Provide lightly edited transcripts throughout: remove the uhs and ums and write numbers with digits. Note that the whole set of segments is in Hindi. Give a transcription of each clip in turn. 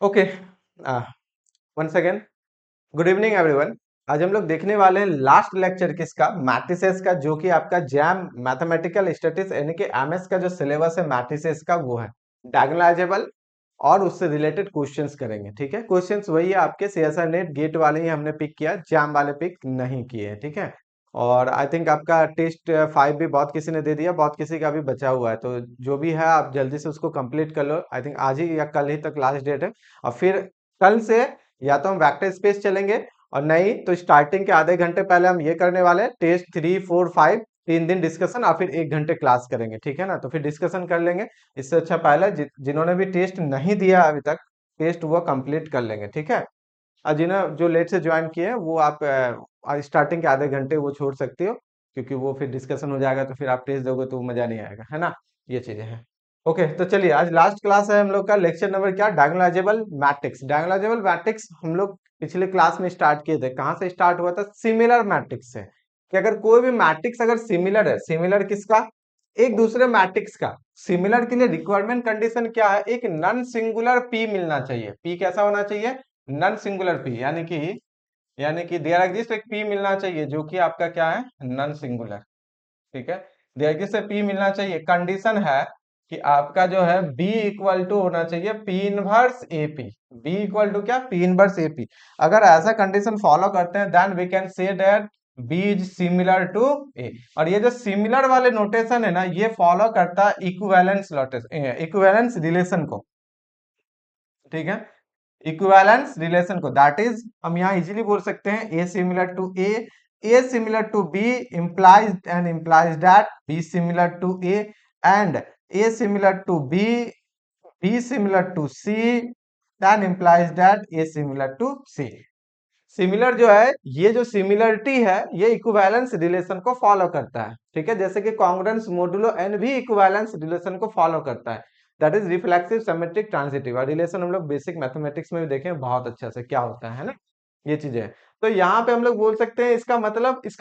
Okay. Once again, good evening everyone. आज हम लोग देखने वाले हैं लास्ट लेक्चर किसका, मैट्रिसेस का, जो कि आपका जैम मैथमेटिकल स्टैटिस्टिक्स यानी कि एमएस का जो सिलेबस है मैट्रिसेस का वो है डायगोनलाइजेबल, और उससे रिलेटेड क्वेश्चंस करेंगे। ठीक है, क्वेश्चंस वही है आपके सीएसआर नेट गेट वाले ही हमने पिक किया, जैम वाले पिक नहीं किए हैं। ठीक है, और आई थिंक आपका टेस्ट 5 भी बहुत किसी ने दे दिया, बहुत किसी का भी बचा हुआ है, तो जो भी है आप जल्दी से उसको कंप्लीट कर लो। आई थिंक आज ही या कल ही तक लास्ट डेट है, और फिर कल से या तो हम वेक्टर स्पेस चलेंगे, और नहीं तो स्टार्टिंग के आधे घंटे पहले हम ये करने वाले हैं टेस्ट 3, 4, 5, 3 दिन डिस्कशन और फिर 1 घंटे क्लास करेंगे। ठीक है ना, तो फिर डिस्कशन कर लेंगे। इससे अच्छा पहले जिन्होंने भी टेस्ट नहीं दिया अभी तक, टेस्ट वो कंप्लीट कर लेंगे। ठीक है, और जिन्हें जो लेट से ज्वाइन किए हैं वो आप स्टार्टिंग के आधे घंटे वो छोड़ सकते हो, क्योंकि वो फिर डिस्कशन हो जाएगा तो फिर आप टेस्ट दोगे तो मजा नहीं आएगा, है ना। ये चीजें हैं। ओके, तो चलिए आज लास्ट क्लास है हम लोग का, लेक्चर नंबर क्या, डायगोनलाइजेबल मैट्रिक्स। डायगोनलाइजेबल मैट्रिक्स हम लोग पिछले क्लास में स्टार्ट किए थे। कहाँ से स्टार्ट हुआ था, सिमिलर मैट्रिक्स से, कि अगर कोई भी मैट्रिक्स अगर सिमिलर है, सिमिलर किसका, एक दूसरे मैट्रिक्स का। सिमिलर के लिए रिक्वायरमेंट कंडीशन क्या है, एक नॉन सिंगुलर पी मिलना चाहिए। पी कैसा होना चाहिए, नॉन सिंगुलर पी, यानी कि देयर एग्जिस्ट एक पी मिलना चाहिए जो कि आपका क्या है, नॉन सिंगुलर। ठीक है, देयर एग्जिस्ट से पी मिलना चाहिए। कंडीशन है कि आपका जो है बी इक्वल टू होना चाहिए P inverse A P. B equal to क्या, पी इनवर्स ए पी। अगर ऐसा कंडीशन फॉलो करते हैं then we can say that B is similar to A. और ये जो सिमिलर वाले नोटेशन है ना, ये फॉलो करता है इक्विवेलेंस इक्विवेलेंस रिलेशन को। ठीक है, इक्विवेलेंस रिलेशन को, दैट इज हम यहाँ इजीली बोल सकते हैं A similar to A similar to B implies that B similar to A and A similar to B similar to C, then implies that A similar to C. Similar जो है, ये जो सिमिलरिटी है ये इक्विवेलेंस रिलेशन को फॉलो करता है। ठीक है, जैसे कि कॉन्ग्रुएंस मोडुलो एन भी इक्विवेलेंस रिलेशन को फॉलो करता है, that is reflexive symmetric transitive. और रिलेशन हम लोग बेसिक मैथमेटिक्स में भी देखें बहुत अच्छा से क्या होता है ना, ये चीजें हैं। तो यहाँ पे हम लोग बोल सकते हैं इसका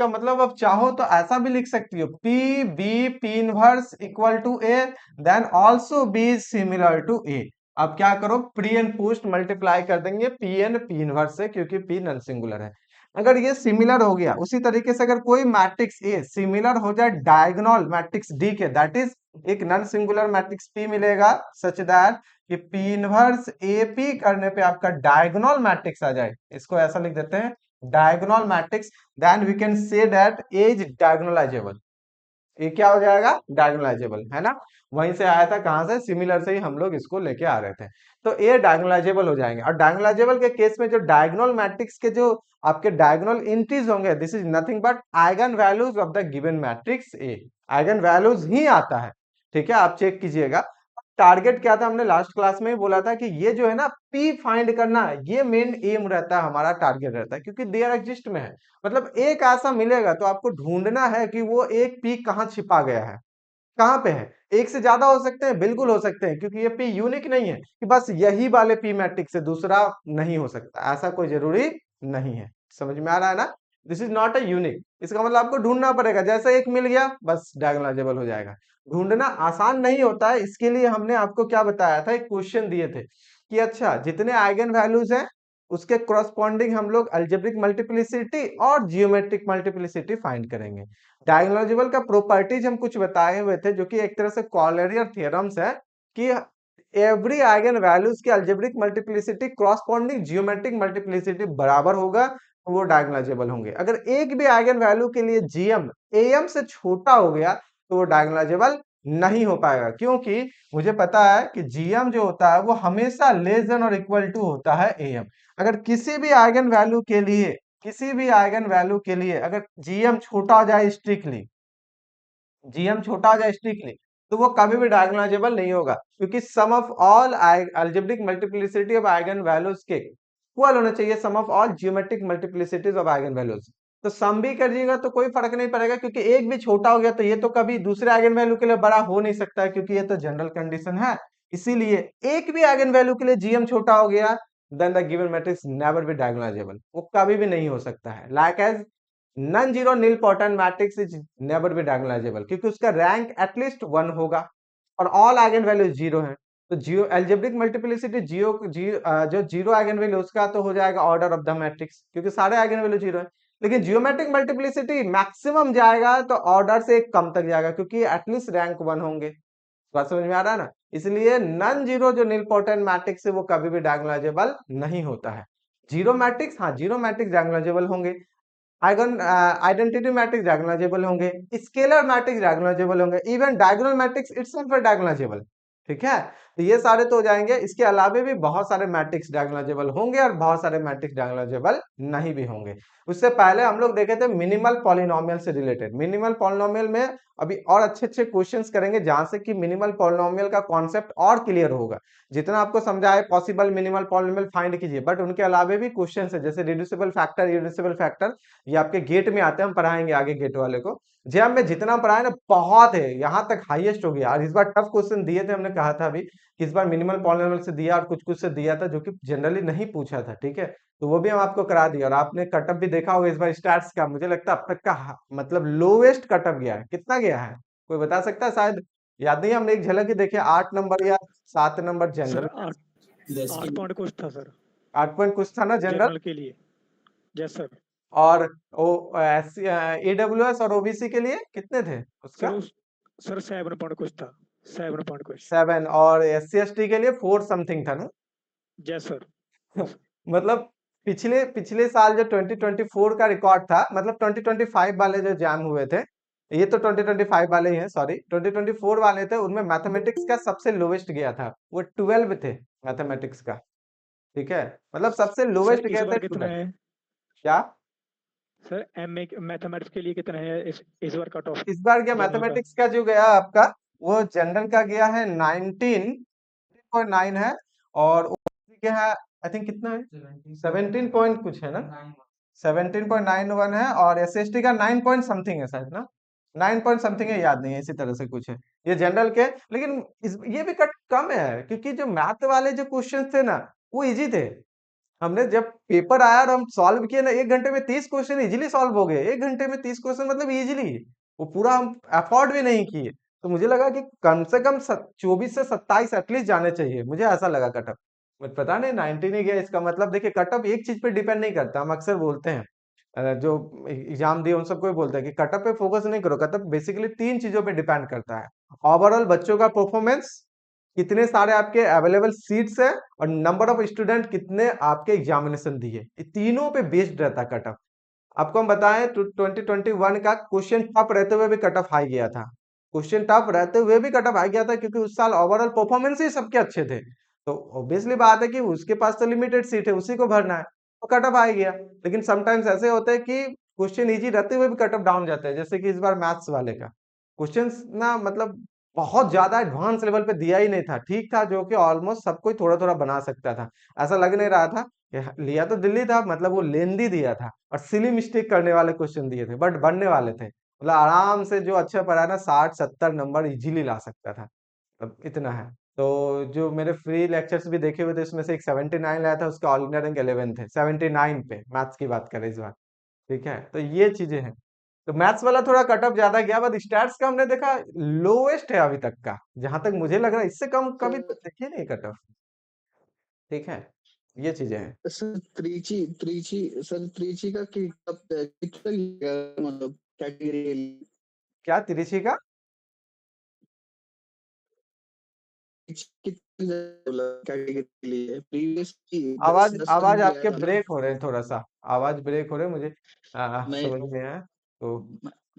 मतलब अब चाहो तो ऐसा भी लिख सकती हो, P B P inverse equal to A, then also B similar to A. अब क्या करो, प्री एंड पोस्ट मल्टीप्लाई कर देंगे पी एंड पी इनवर्स से, क्योंकि पी नॉन सिंगुलर है। अगर ये सिमिलर हो गया, उसी तरीके से अगर कोई मैट्रिक्स ए सिमिलर हो जाए डायगोनल मैट्रिक्स डी के, दैट इज एक नॉन सिंगुलर मैट्रिक्स पी मिलेगा सच दैट कि पी इनवर्स ए पी करने पे आपका डायगोनल मैट्रिक्स आ जाए, इसको ऐसा लिख देते हैं diagonal matrix, then we can say that A is diagonalisable. ये क्या हो जाएगा, डायगोनलाइजेबल, है ना। वहीं से आया था, कहां से, सिमिलर से ही हम लोग इसको लेके आ रहे थे। तो ये डायगोनलाइजेबल हो जाएंगे। और डायगोनलाइजेबल के केस में जो डायगोनल मैट्रिक्स के जो आपके डायगोनल एंट्रीज होंगे, this is nothing but eigen values of the given matrix A. Eigen values ही आता है। ठीक है, आप चेक कीजिएगा। टारगेट क्या था, हमने लास्ट क्लास में ही बोला था कि ये जो है ना पी फाइंड करना, ये मेन एम रहता है, हमारा टारगेट रहता है, क्योंकि देयर एग्जिस्ट में है। मतलब एक ऐसा मिलेगा तो आपको ढूंढना है कि वो एक पी कहाँ छिपा गया है, कहाँ पे है। एक से ज्यादा हो सकते हैं, बिल्कुल हो सकते हैं, क्योंकि ये पी यूनिक नहीं है कि बस यही वाले पी मैट्रिक्स से दूसरा नहीं हो सकता, ऐसा कोई जरूरी नहीं है। समझ में आ रहा है ना, this is not a unique. इसका मतलब आपको ढूंढना पड़ेगा, जैसे एक मिल गया बस डायगोनलाइजेबल हो जाएगा। ढूंढना आसान नहीं होता है, इसके लिए हमने आपको क्या बताया था, एक क्वेश्चन दिए थे कि अच्छा जितने आइगन वैल्यूज हैं उसके करस्पॉन्डिंग हम लोग अलजेब्रिक मल्टीप्लिसिटी और जियोमेट्रिक मल्टीप्लिसिटी फाइंड करेंगे। डायगोनलाइजेबल का प्रॉपर्टीज हम कुछ बताए हुए थे, जो कि एक तरह से कॉलरियर थ्योरम्स है कि एवरी आइगन वैल्यूज की algebraic multiplicity corresponding geometric multiplicity बराबर होगा तो वो डायगोनलाइजेबल होंगे। अगर एक भी आइगन वैल्यू के लिए जीएम एएम से छोटा हो गया तो वो डायगोनलाइजेबल नहीं हो पाएगा, क्योंकि मुझे पता है कि जीएम जो होता है वो हमेशा लेस देन और इक्वल टू होता है एएम। अगर किसी भी आइगन वैल्यू के लिए अगर जीएम छोटा हो जाए स्ट्रिक्टली, जीएम छोटा हो जाए स्ट्रिक्टली, तो वो कभी भी डायगोनलाइजेबल नहीं होगा, क्योंकि sum of all algebraic multiplicity of eigen values के इक्वल होना चाहिए sum of all geometric multiplicities of eigen values. तो सम भी करिएगा तो कोई फर्क नहीं पड़ेगा, क्योंकि एक भी छोटा हो गया तो ये तो कभी दूसरे आइगन वैल्यू के लिए बड़ा हो नहीं सकता है, क्योंकि ये तो जनरल कंडीशन है। इसीलिए एक भी आइगन वैल्यू के लिए जीएम छोटा हो गया then the given matrix never be diagonalizable, वो कभी भी नहीं हो सकता है। Like as non zero nilpotent matrix is never be diagonalizable, क्योंकि उसका रैंक एटलीस्ट 1 होगा और ऑल आइगन वैल्यू जीरो है। तो जियो एल्जेब्रिक मल्टीप्लिसिटी जो जीरो आइगन वैल्यू उसका तो हो जाएगा ऑर्डर ऑफ द मैट्रिक्स, क्योंकि सारे आइगन वैल्यू जीरो है। लेकिन जियोमेट्रिक मल्टीप्लिसिटी मैक्सिमम जाएगा तो ऑर्डर से एक कम तक जाएगा, क्योंकि एटलीस्ट रैंक वन होंगे। बात समझ में आ रहा है ना? इसलिए नॉन जीरो जो नीलपोर्टेंट मैट्रिक्स है वो कभी भी डायगोनलाइजेबल नहीं होता है। जीरो मैट्रिक्स, हाँ जीरो मैट्रिक्स डायगोनलाइजेबल होंगे, आइगन आइडेंटिटी मैट्रिक्स डायगोनलाइजेबल होंगे, स्केलर मैट्रिक्स डायगोनलाइजेबल होंगे, इवन डायगोनल मैट्रिक्स इटसेल्फ है डायगोनलाइजेबल। ठीक है, तो ये सारे तो हो जाएंगे। इसके अलावा भी बहुत सारे मैट्रिक्स डायगोनलाइजेबल होंगे और बहुत सारे मैट्रिक्स डायगोनलाइजेबल नहीं भी होंगे। उससे पहले हम लोग देखे थे मिनिमल पॉलिनोमियल से रिलेटेड। मिनिमल पॉलिनोमियल में अभी और अच्छे अच्छे क्वेश्चंस करेंगे जहां से कि मिनिमल पॉलिनोमियल का कॉन्सेप्ट और क्लियर होगा। जितना आपको समझा है पॉसिबल मिनिमल पॉलिनोमियल फाइंड कीजिए, बट उनके अलावा भी क्वेश्चंस है जैसे रिड्यूसिबल फैक्टर, इरेड्यूसिबल फैक्टर, ये आपके गेट में आते हैं, हम पढ़ाएंगे आगे गेट वाले को। जैम में जितना पढ़ाए ना बहुत है, यहाँ तक हाईएस्ट हो गया। और इस बार टफ क्वेश्चन दिए थे, हमने कहा था अभी कि इस बार मिनिमल पॉलिनोमियल से दिया और कुछ कुछ से दिया था जो कि जनरली नहीं पूछा था। ठीक है, तो वो भी हम आपको करा दिया। और आपने कटअप भी देखा होगा इस बार स्टार्स का, मुझे लगता है अब तक का मतलब लोवेस्ट कटअप गया है। कितना गया है कोई बता सकता है? शायद याद नहीं, हमने एक झलक ही देखी, 8 नंबर या 7 नंबर सर जनरल। 8 पॉइंट कुछ था सर, 8 पॉइंट कुछ था ना जनरल। जनरल के लिए। Yes sir. और ओ AWS और ओबीसी के लिए कितने थे सर उसका? उस सर 7 पॉइंट कुछ था, 7 पॉइंट कुछ। 7। और SC ST के लिए 4 समथिंग था ना? Yes sir. मतलब पिछले पिछले साल जो 2024 का रिकॉर्ड था, मतलब 2025 वाले जो एग्जाम हुए थे, ये तो 2025 वाले ही हैं, सॉरी 2024 वाले थे, उनमें मैथमेटिक्स का सबसे लोवेस्ट गया था, वो 12 थे मैथमेटिक्स का। ठीक है, मतलब सबसे सर लोवेस्ट इस गए थे बार कितना 12। है? क्या? सर MA मैथमेटिक्स के लिए कितना है इस बार कट ऑफ इस बार क्या जनरल का? मैथमेटिक्स का जो गया आपका, वो जनरल का गया है 19.9 है। और ओबीसी के है आई थिंक कितना है, 17 पॉइंट कुछ है ना, 17.91 है। और SC ST का 9 पॉइंट समथिंग है शायद ना, 9 पॉइंट समथिंग है, याद नहीं है, इसी तरह से कुछ है ये जनरल के। लेकिन ये भी कट कम है, क्योंकि जो मैथ वाले जो क्वेश्चन थे ना वो इजी थे। हमने जब पेपर आया और हम सॉल्व किए ना, 1 घंटे में 30 क्वेश्चन इजीली सॉल्व हो गए। 1 घंटे में 30 क्वेश्चन मतलब इजीली, वो पूरा हम अफोर्ड भी नहीं किए। तो मुझे लगा कि कम से कम 24 से 27 एटलीस्ट जाने चाहिए, मुझे ऐसा लगा कटअप। बट पता नहीं 19 ही गया। इसका मतलब देखिए कटअप एक चीज पे डिपेंड नहीं करता, हम अक्सर बोलते हैं जो एग्जाम दिए उन सबको भी बोलते हैं कि कटअप पे फोकस नहीं करो। कटअप बेसिकली 3 चीजों पे डिपेंड करता है: ओवरऑल बच्चों का परफॉर्मेंस, कितने सारे आपके अवेलेबल सीट्स है, और नंबर ऑफ स्टूडेंट कितने आपके एग्जामिनेशन दिए। ये तीनों पे बेस्ड रहता है कट ऑफ। आपको हम बताएं तो 2021 का क्वेश्चन टफ रहते हुए भी कट ऑफ हाई गया था। क्वेश्चन टफ रहते हुए भी कट ऑफ हाई गया था, क्योंकि उस साल ओवरऑल परफॉर्मेंस ही सबके अच्छे थे। तो ऑब्वियसली बात है कि उसके पास तो लिमिटेड सीट है, उसी को भरना है, तो कट ऑफ हाई गया। लेकिन समटाइम्स ऐसे होते हैं कि क्वेश्चन इजी रहते हुए भी कट ऑफ डाउन जाते हैं, जैसे कि इस बार मैथ्स वाले का क्वेश्चन ना, मतलब बहुत ज्यादा एडवांस लेवल पे दिया ही नहीं था, ठीक था, जो कि ऑलमोस्ट सब कोई थोड़ा थोड़ा बना सकता था। ऐसा लग नहीं रहा था कि लिया तो दिल्ली था, मतलब वो लेंदी दिया था और सिली मिस्टेक करने वाले क्वेश्चन दिए थे, बट बनने वाले थे। मतलब आराम से जो अच्छा पढ़ा ना 60-70 नंबर इजीली ला सकता था। अब इतना है। तो जो मेरे फ्री लेक्चर्स भी देखे हुए थे उसमें से एक 79 लाया था, उसका ऑल इंडिया रैंक 11 थे, 79 पे मैथ्स की बात करें इस बार। ठीक है, तो ये चीजें हैं। तो मैथ्स वाला थोड़ा कट ऑफ ज्यादा गया, बट स्टैट्स का हमने देखा लोवेस्ट है अभी तक का, जहां तक मुझे लग रहा है इससे कम कभी तो सर देखिए नहीं कट ऑफ। ठीक है, ये चीजें हैं। सर त्रिची त्रिची सर त्रिची का कितना मतलब कैटेगरी क्या तिरछी का? कैटेगरी के लिए प्रीवियस दस आवाज दस तक आवाज गया आपके था ना। ब्रेक हो रहे हैं, थोड़ा सा आवाज ब्रेक हो रहे हैं मुझे, मैं समझ में आया तो।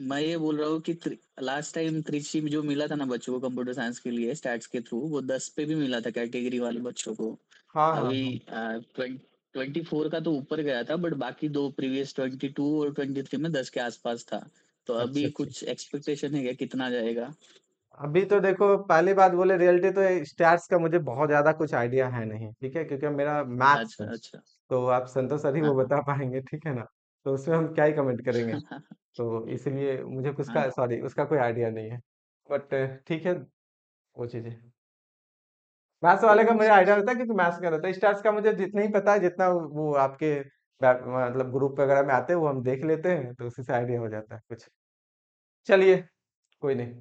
मैं ये बोल रहा हूँ कि लास्ट टाइम त्रिची में जो मिला था ना बच्चों को कंप्यूटर साइंस के लिए स्टैट्स के थ्रू, वो 10 पे भी मिला था कैटेगरी वाले बच्चों को। हाँ हाँ अभी हाँ। 24 का तो ऊपर गया था, बट बाकी दो प्रीवियस 22 और 23 में 10 के आसपास था। तो अच्छा अभी अच्छा। कुछ एक्सपेक्टेशन है क्या, कितना जाएगा? अभी तो देखो पहली बात बोले रियलिटी, तो स्टैट्स का मुझे बहुत ज्यादा कुछ आइडिया है नहीं, ठीक है, क्योंकि मेरा मैथ्स अच्छा है। अच्छा। तो आप संतोष सर ही वो हाँ हाँ। बता पाएंगे, ठीक है ना? तो उसमें हम क्या ही कमेंट करेंगे। तो इसलिए मुझे उसका, हाँ सॉरी, उसका कोई आइडिया नहीं है। बट ठीक है, वो चीजें मैथ्स वाले का मुझे आइडिया रहता है, क्योंकि मैथ्स का रहता है। स्टार्स का मुझे जितना ही पता है, जितना वो आपके मतलब ग्रुप वगैरह में आते हैं वो हम देख लेते हैं, तो उसी से आइडिया हो जाता है कुछ। चलिए, कोई नहीं।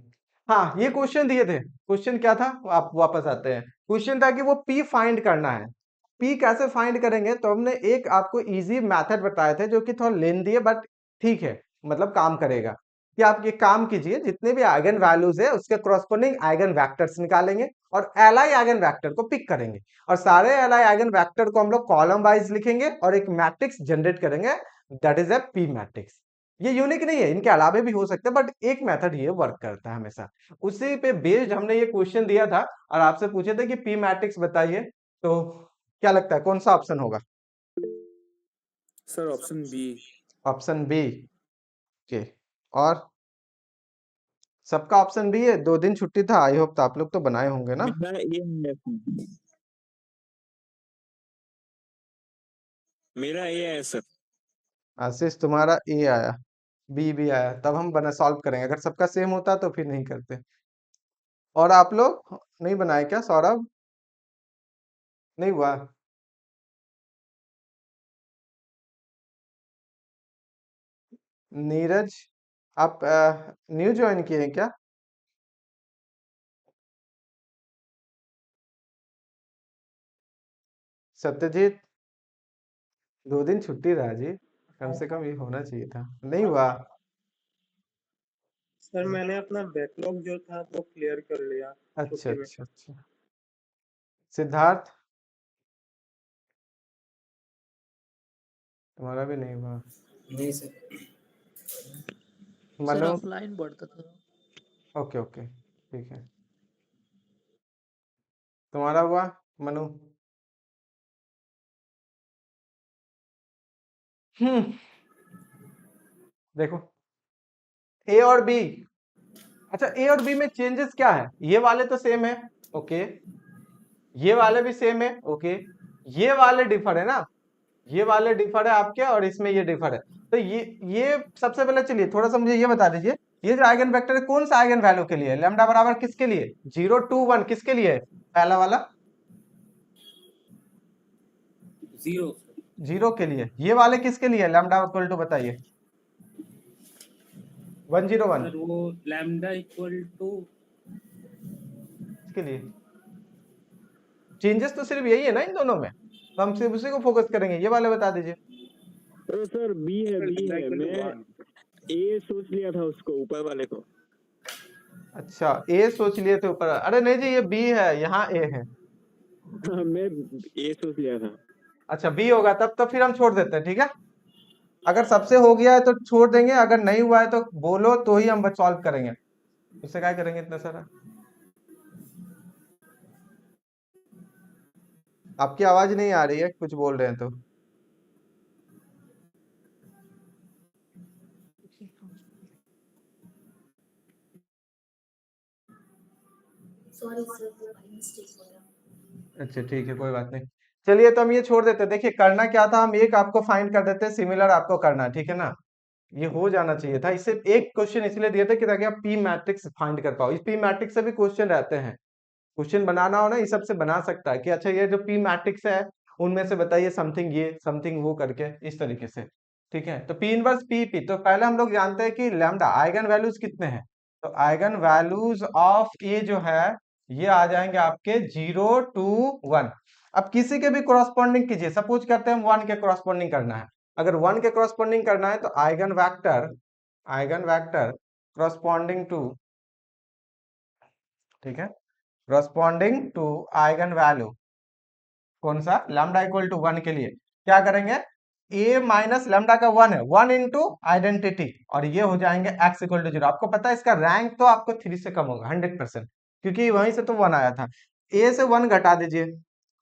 हाँ, ये क्वेश्चन दिए थे, क्वेश्चन क्या था, आप वापस आते हैं। क्वेश्चन था कि वो पी फाइंड करना है। पी कैसे फाइंड करेंगे, तो हमने एक आपको इजी मेथड बताए थे जो कि थोड़ा लेंदी है बट ठीक है, मतलब काम करेगा। कि आप ये काम कीजिए, जितने भी आइगन वैल्यूज है उसके करस्पॉन्डिंग आइगन वेक्टर्स निकालेंगे और एलआई आइगन वेक्टर को पिक करेंगे और सारे एलआई आइगन वेक्टर को हम लोग कॉलम वाइज लिखेंगे और एक मैट्रिक्स जनरेट करेंगे, that is A P matrix. ये यूनिक नहीं है, इनके अलावे भी हो सकते हैं बट एक मेथड ये वर्क करता है हमेशा। उसी पे बेस्ड हमने ये क्वेश्चन दिया था और आपसे पूछे थे कि पी मैट्रिक्स बताइए, तो क्या लगता है कौन सा ऑप्शन होगा? Sir option B. Option B, okay. और सबका ऑप्शन बी है? 2 दिन छुट्टी था, आई होप तो आप लोग तो बनाए होंगे ना। मेरा ये है, मेरा ये है सर। आशीष तुम्हारा ए आया, बी भी आया, तब हम बना सॉल्व करेंगे। अगर सबका सेम होता तो फिर नहीं करते। और आप लोग नहीं बनाए क्या? सौरभ नहीं हुआ? नीरज आप न्यू ज्वाइन किए हैं क्या? सत्यजीत 2 दिन छुट्टी रहा जी, कम से कम ये होना चाहिए था, नहीं हुआ? सर मैंने अपना बैकलॉग जो था वो क्लियर कर लिया अच्छा छुट्टी में। अच्छा अच्छा। सिद्धार्थ तुम्हारा भी नहीं हुआ? नहीं सर। सर मनु ऑफलाइन पढ़ता था। ओके ओके ठीक है। तुम्हारा हुआ मनु? देखो ए और बी, अच्छा ए और बी में चेंजेस क्या है? ये वाले तो सेम है, ओके। ये वाले भी सेम है, ओके। ये वाले डिफर है ना, ये वाले डिफर है आपके और इसमें ये डिफर है। तो ये सबसे पहले चलिए थोड़ा सा मुझे ये बता दीजिए, ये जो आइगन वेक्टर है कौन सा आइगन वैल्यू के लिए है? लैम्डा बराबर किसके लिए? 0 2 1 किसके लिए है? पहला वाला 0 के लिए। ये वाले किसके लिए? लैम्डा इक्वल टू बताइए। 101 सर वो लैम्डा इक्वल टू के लिए। चेंजेस तो सिर्फ यही है ना इन दोनों में, तो हम सिर्फ उसी को फोकस करेंगे। ये वाले बता दीजिए। तो सर बी है, बी है। मैं ए सोच लिया था उसको, ऊपर वाले को। अच्छा ए सोच लिए थे ऊपर, अरे नहीं जी ये बी है, यहाँ ए है। मैं ए सोच लिया था। अच्छा बी होगा तब तो फिर हम छोड़ देते हैं, ठीक है। अगर सबसे हो गया है तो छोड़ देंगे, अगर नहीं हुआ है तो बोलो तो ही हम सॉल्व करेंगे, उससे क्या करेंगे इतना सारा। आपकी आवाज नहीं आ रही है, कुछ बोल रहे हैं तो। सॉरी सर, बाय मिस्टेक हो गया। अच्छा ठीक है कोई बात नहीं, चलिए तो हम ये छोड़ देते हैं। देखिए करना क्या था, हम एक आपको फाइंड कर देते हैं, सिमिलर आपको करना है, ठीक है ना। ये हो जाना चाहिए था। इससे एक क्वेश्चन इसलिए दिए थे कि ताकि आप पी मैट्रिक्स फाइंड कर पाओ। इस पी मैट्रिक्स से भी क्वेश्चन रहते हैं, क्वेश्चन बनाना हो ना ये सब से बना सकता है कि अच्छा ये जो पी मैट्रिक्स है उनमें से बताइए समथिंग ये समथिंग वो करके, इस तरीके से, ठीक है। तो पी इनवर्स पी पी, तो पहले हम लोग जानते हैं कि लैम्डा आइगन वैल्यूज कितने हैं। तो आइगन वैल्यूज ऑफ ए जो है ये आ जाएंगे आपके 0 2 1। अब किसी के भी करस्पॉन्डिंग कीजिए, सपोज करते हैं हम 1 के करस्पॉन्डिंग करना है। अगर 1 के करस्पॉन्डिंग करना है तो आइगन वेक्टर करस्पॉन्डिंग टू, ठीक है, करस्पॉन्डिंग टू आइगन वैल्यू कौन सा? लैम्डा इक्वल टू 1 के लिए क्या करेंगे? a माइनस लैम्डा का 1 है, 1 इंटू आइडेंटिटी, और ये हो जाएंगे x इक्वल टू 0। आपको पता है इसका रैंक तो आपको 3 से कम होगा 100%, क्योंकि वहीं से तो 1 आया था। a से 1 घटा दीजिए,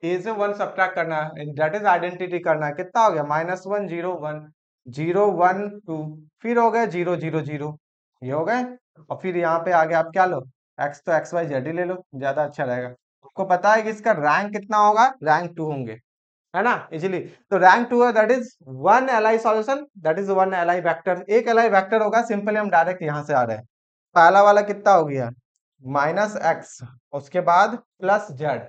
a से 1 सब्ट्रैक्ट करना है, दैट इज आइडेंटिटी करना है। कितना हो गया? -1 0 1 0 1 2, फिर हो गए 0 0 0, ये हो गए। और फिर यहाँ पे आगे आप क्या लो? x तो x y z ही ले लो, ज्यादा अच्छा रहेगा। आपको पता है कि इसका रैंक कितना होगा? रैंक 2 होंगे, है ना, इजिली। तो रैंक 2 है, that is 1 LI solution, that is 1 LI vector. एक एलआई वेक्टर होगा, सिंपली हम डायरेक्ट यहां से आ रहे हैं। पहला वाला कितना हो गया? -x, उसके बाद +z,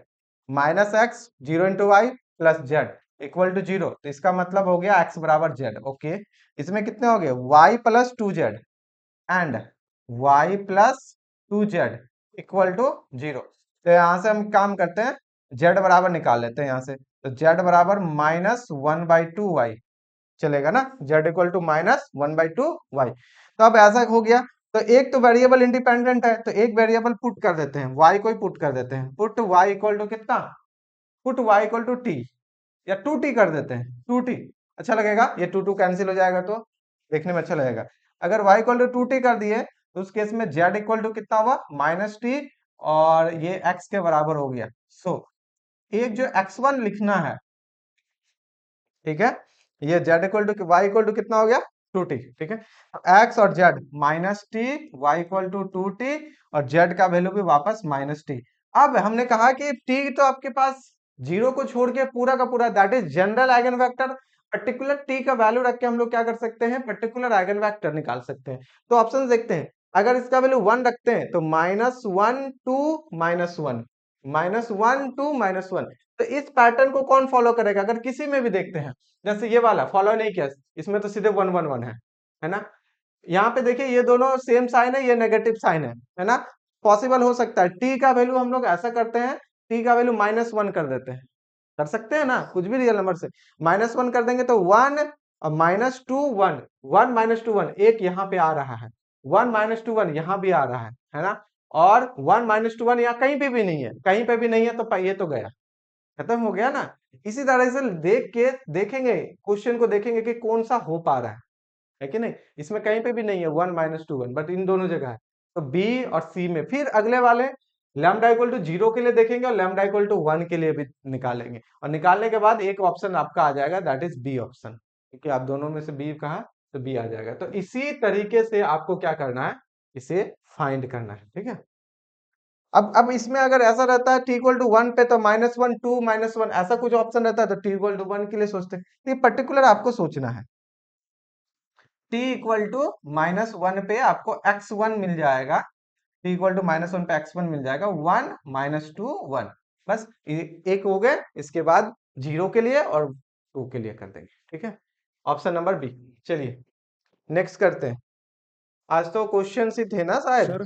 -x 0 into y plus z equal to 0। तो इसका मतलब हो गया x बराबर z, ओके। इसमें कितने हो गए? y plus 2z and y plus 2z equal to 0। तो यहां से हम काम करते हैं, जेड बराबर निकाल लेते हैं यहाँ से, तो जेड बराबर -1/2y चलेगा ना, जेड इक्वल टू -1/2y। तो अब ऐसा हो गया, तो एक तो वेरिएबल इंडिपेंडेंट है, तो एक वेरिएबल पुट कर देते हैं, y को ही पुट कर देते हैं, पुट y इक्वल टू कितना, put y equal to t या 2t कर देते हैं, 2t अच्छा लगेगा, ये 2 कैंसिल हो जाएगा तो देखने में अच्छा लगेगा। अगर y इक्वल टू 2t कर दिए तो उस केस में z इक्वल टू कितना हुआ -t और ये x के बराबर हो गया। सो एक जो x1 लिखना है, ठीक है, ये z equal to y equal to कितना हो गया 2t, ठीक है, x और z -t, y equal to 2t और z का वैल्यू भी वापस -t। अब हमने कहा कि t तो आपके पास जीरो को छोड़ के पूरा का पूरा, that is general eigen vector, particular t का वैल्यू रख के हम लोग क्या कर सकते हैं, पर्टिकुलर आइगन वेक्टर निकाल सकते हैं। तो ऑप्शन देखते हैं, अगर इसका वैल्यू 1 रखते हैं तो -1 2 -1 -1 2 -1, तो इस पैटर्न को कौन फॉलो करेगा, अगर किसी में भी देखते हैं, जैसे ये वाला फॉलो नहीं किया, इसमें तो सीधे 1 1 1 है ना, यहाँ पे देखिए ये दोनों सेम साइन है, ये नेगेटिव साइन है ना, पॉसिबल हो सकता है टी का वैल्यू हम लोग ऐसा करते हैं, टी का वैल्यू -1 कर देते हैं, कर सकते हैं ना, कुछ भी रियल नंबर से -1 कर देंगे तो 1 और -2 1 1 -2 1 एक यहाँ पे आ रहा है, 1 -2 1 यहाँ भी आ रहा है ना, और 1 -2 1 यहाँ कहीं पे भी नहीं है, कहीं पे भी नहीं है, तो ये तो गया, खत्म हो गया ना। इसी तरह से देख के देखेंगे क्वेश्चन को, देखेंगे कि कौन सा हो पा रहा है कि नहीं, इसमें कहीं पे भी नहीं है 1 -2 1, बट इन दोनों जगह है, तो बी और सी में। फिर अगले वाले लैम्डा इक्वल टू 0 के लिए देखेंगे और लैम्डा इक्वल टू 1 के लिए भी निकालेंगे, और निकालने के बाद एक ऑप्शन आपका आ जाएगा, दैट इज बी ऑप्शन, क्योंकि आप दोनों में से बी कहा तो बी आ जाएगा। तो इसी तरीके से आपको क्या करना है, इसे फाइंड करना है, ठीक है। अब इसमें अगर ऐसा रहता है t इक्वल टू 1 पे तो -1 2 -1 ऐसा कुछ ऑप्शन रहता है, तो t इक्वल टू 1 के लिए सोचते हैं, ये पर्टिकुलर आपको सोचना है, t इक्वल टू -1 पे आपको x1 मिल जाएगा, t इक्वल टू -1 पे x1 मिल जाएगा, 1 -2 1, बस एक हो गए, इसके बाद 0 के लिए और 2 के लिए कर देंगे, ठीक है, ऑप्शन नंबर बी। चलिए नेक्स्ट करते हैं, आज तो क्वेश्चन ही थे ना शायद, सर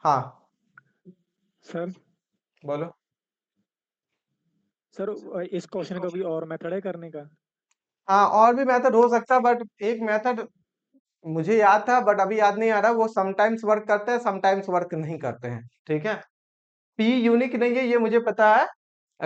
हाँ सर बोलो। सर इस क्वेश्चन का भी और मेथड है करने का? हाँ और भी मेथड हो सकता है, बट एक मेथड मुझे याद था बट अभी याद नहीं आ रहा, वो समटाइम्स वर्क करते हैं समटाइम्स वर्क नहीं करते हैं, ठीक है। पी यूनिक नहीं है ये मुझे पता है,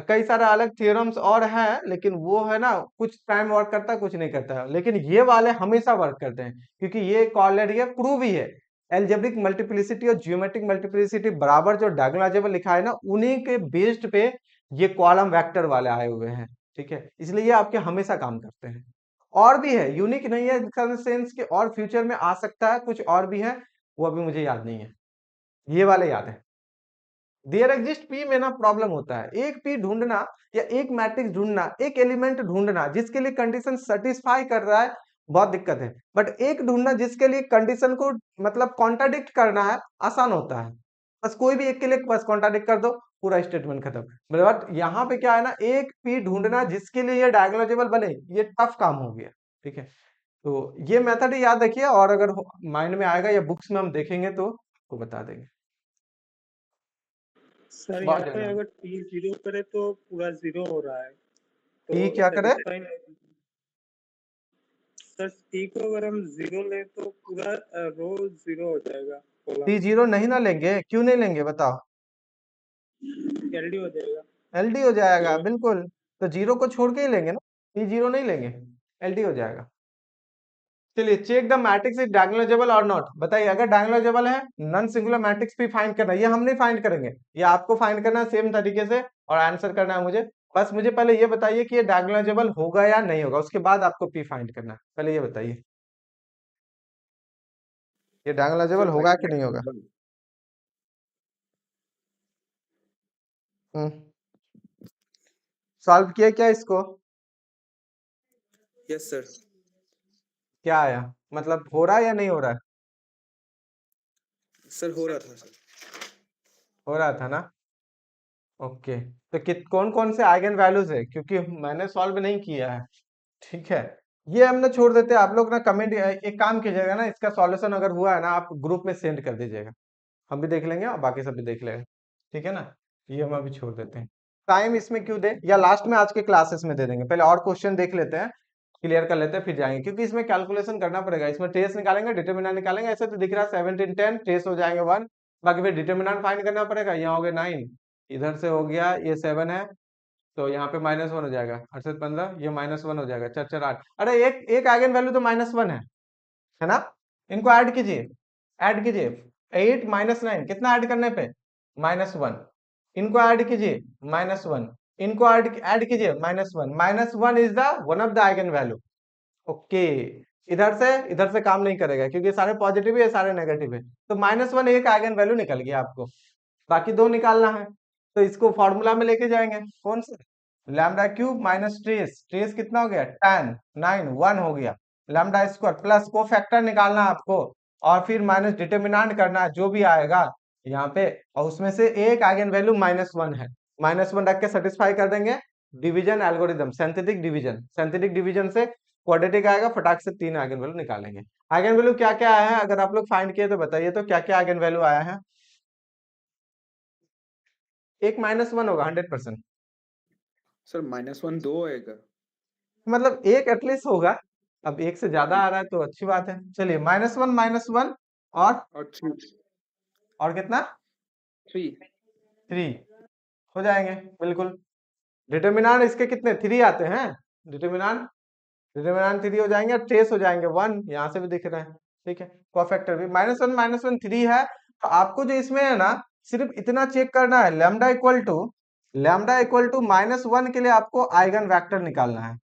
कई सारे अलग थ्योरम्स और हैं, लेकिन वो है ना कुछ टाइम वर्क करता है कुछ नहीं करता है, लेकिन ये वाले हमेशा वर्क करते हैं, क्योंकि ये ऑलरेडी है, प्रूव ही है, एल्जेब्रिक मल्टीप्लिसिटी और ज्योमेट्रिक मल्टीप्लिसिटी बराबर जो डायगोनलाइजेबल लिखा है ना, उन्हीं के बेस्ड पे ये कॉलम वेक्टर वाले आए हुए हैं, ठीक है, इसलिए ये आपके हमेशा काम करते हैं। और भी है, यूनिक नहीं है सेंस के, और फ्यूचर में आ सकता है, कुछ और भी है, वो अभी मुझे याद नहीं है, ये वाले याद है। देयर एग्जिस्ट पी में ना प्रॉब्लम होता है, एक पी ढूंढना या एक मैट्रिक्स ढूंढना, एक एलिमेंट ढूंढना जिसके लिए कंडीशन सेटिस्फाई कर रहा है, बहुत दिक्कत है, बट एक ढूंढना जिसके लिए कंडीशन को मतलब कॉन्ट्राडिक्ट करना है, आसान होता है, बस कोई भी एक के लिए बस कॉन्ट्राडिक्ट कर दो, पूरा स्टेटमेंट खत्म। बट यहाँ पे क्या है ना, एक पी ढूंढना जिसके लिए ये डायगोनलाइजेबल बने, ये टफ काम हो गया, ठीक है। तो ये मेथड ही याद रखिए, और अगर माइंड में आएगा या बुक्स में हम देखेंगे तो आपको बता देंगे। सर बहुत यहाँ पे ज्यादा अगर t 0 करे तो पूरा 0 हो रहा है, तो टी क्या करे, satisfy नहीं। सर t को अगर हम 0 ले तो पूरा रो 0 हो जाएगा, टी कॉलम 0 नहीं ना लेंगे, क्यों नहीं लेंगे बताओ, LD हो जाएगा। एलडी हो जाएगा बिल्कुल, तो 0 को छोड़ के ही लेंगे ना, टी 0 नहीं लेंगे, एलडी हो जाएगा। चलिए check the matrix is diagonalisable और नॉट, बताइए अगर डायगोनलाइजेबल है नॉन सिंगुलर मैट्रिक्स भी फाइंड करना है, ये हम नहीं फाइंड करेंगे, ये आपको फाइंड करना है सेम तरीके से और आंसर करना है मुझे, बस मुझे पहले ये बताइए कि ये डायगोनलाइजेबल होगा या नहीं होगा, उसके बाद आपको पी फाइंड करना है, पहले ये बताइए ये डायगोनलाइजेबल होगा कि नहीं होगा। सॉल्व किया क्या इसको, यस सर। क्या आया, मतलब हो रहा है या नहीं हो रहा है, सर हो रहा था सर। हो रहा था ना, ओके। तो कौन कौन से आइगन वैल्यूज है, क्योंकि मैंने सॉल्व नहीं किया है, ठीक है, ये हमने छोड़ देते हैं, आप लोग ना कमेंट एक काम कीजिएगा ना, इसका सॉल्यूशन अगर हुआ है ना आप ग्रुप में सेंड कर दीजिएगा, हम भी देख लेंगे और बाकी सब भी देख लेंगे, ठीक है ना, ये हम अभी छोड़ देते हैं। टाइम इसमें क्यों दे, या लास्ट में आज के क्लासेस में दे देंगे। पहले और क्वेश्चन देख लेते हैं, क्लियर कर लेते हैं, फिर जाएंगे, क्योंकि इसमें कैलकुलेशन करना पड़ेगा। इसमें ट्रेस निकालेंगे, डिटरमिनेंट निकालेंगे। ऐसे तो दिख रहा है 17 10, ट्रेस हो जाएंगे 1, बाकी फिर डिटरमिनेंट फाइंड करना पड़ेगा। यहाँ हो गया 9, इधर से हो गया ये 7 है, तो यहाँ पे -1 हो जाएगा, 68 15, ये -1 हो जाएगा, 4 4 8। अरे एक एक आइगन वैल्यू तो -1 है ना। इनको ऐड कीजिए, ऐड कीजिए, 8 -9 कितना ऐड करने पे, -1। इनको ऐड कीजिए, -1। इनको ऐड कीजिए, -1। -1 is the one of the eigen value. Okay, इधर से काम नहीं करेगा, क्योंकि सारे पॉजिटिव है, सारे नेगेटिव है। तो -1 एक आइगन वैल्यू निकल गया आपको, बाकी 2 निकालना है। तो इसको फॉर्मूला में लेके जाएंगे, कौन सा, lambda cube minus trace, trace कितना हो गया, 10 9 1 हो गया, लैम्डा स्क्वायर प्लस को फैक्टर निकालना है आपको, और फिर माइनस डिटरमिनेंट करना है, जो भी आएगा यहाँ पे, और उसमें से एक आइगन वैल्यू -1 है, -1 रख के सेटिस्फाई कर देंगे। डिवीजन एल्गोरिदम, सिंथेटिक डिवीजन से क्वाड्रेटिक आएगा, फटाक से 3 आइगन वैल्यू निकालेंगे। आइगन वैल्यू क्या क्या आया है, अगर आप लोग फाइंड किए तो बताइए, तो क्या क्या आइगन वैल्यू आया है। एक -1 होगा 100%, सर -1 2 आएगा। मतलब एक एटलीस्ट होगा। अब एक से ज्यादा आ रहा है तो अच्छी बात है। चलिए -1 और 3 और कितना, 3 3 हो जाएंगे बिल्कुल। डिटरमिनेंट इसके कितने 3 आते हैं, डिटरमिनेंट 3 हो जाएंगे, और ट्रेस हो जाएंगे 1, यहाँ से भी दिख रहे हैं, ठीक है। कोफैक्टर भी -1 3 है। तो आपको जो इसमें है ना, सिर्फ इतना चेक करना है, लैम्डा इक्वल टू -1 के लिए आपको आइगन वेक्टर निकालना है,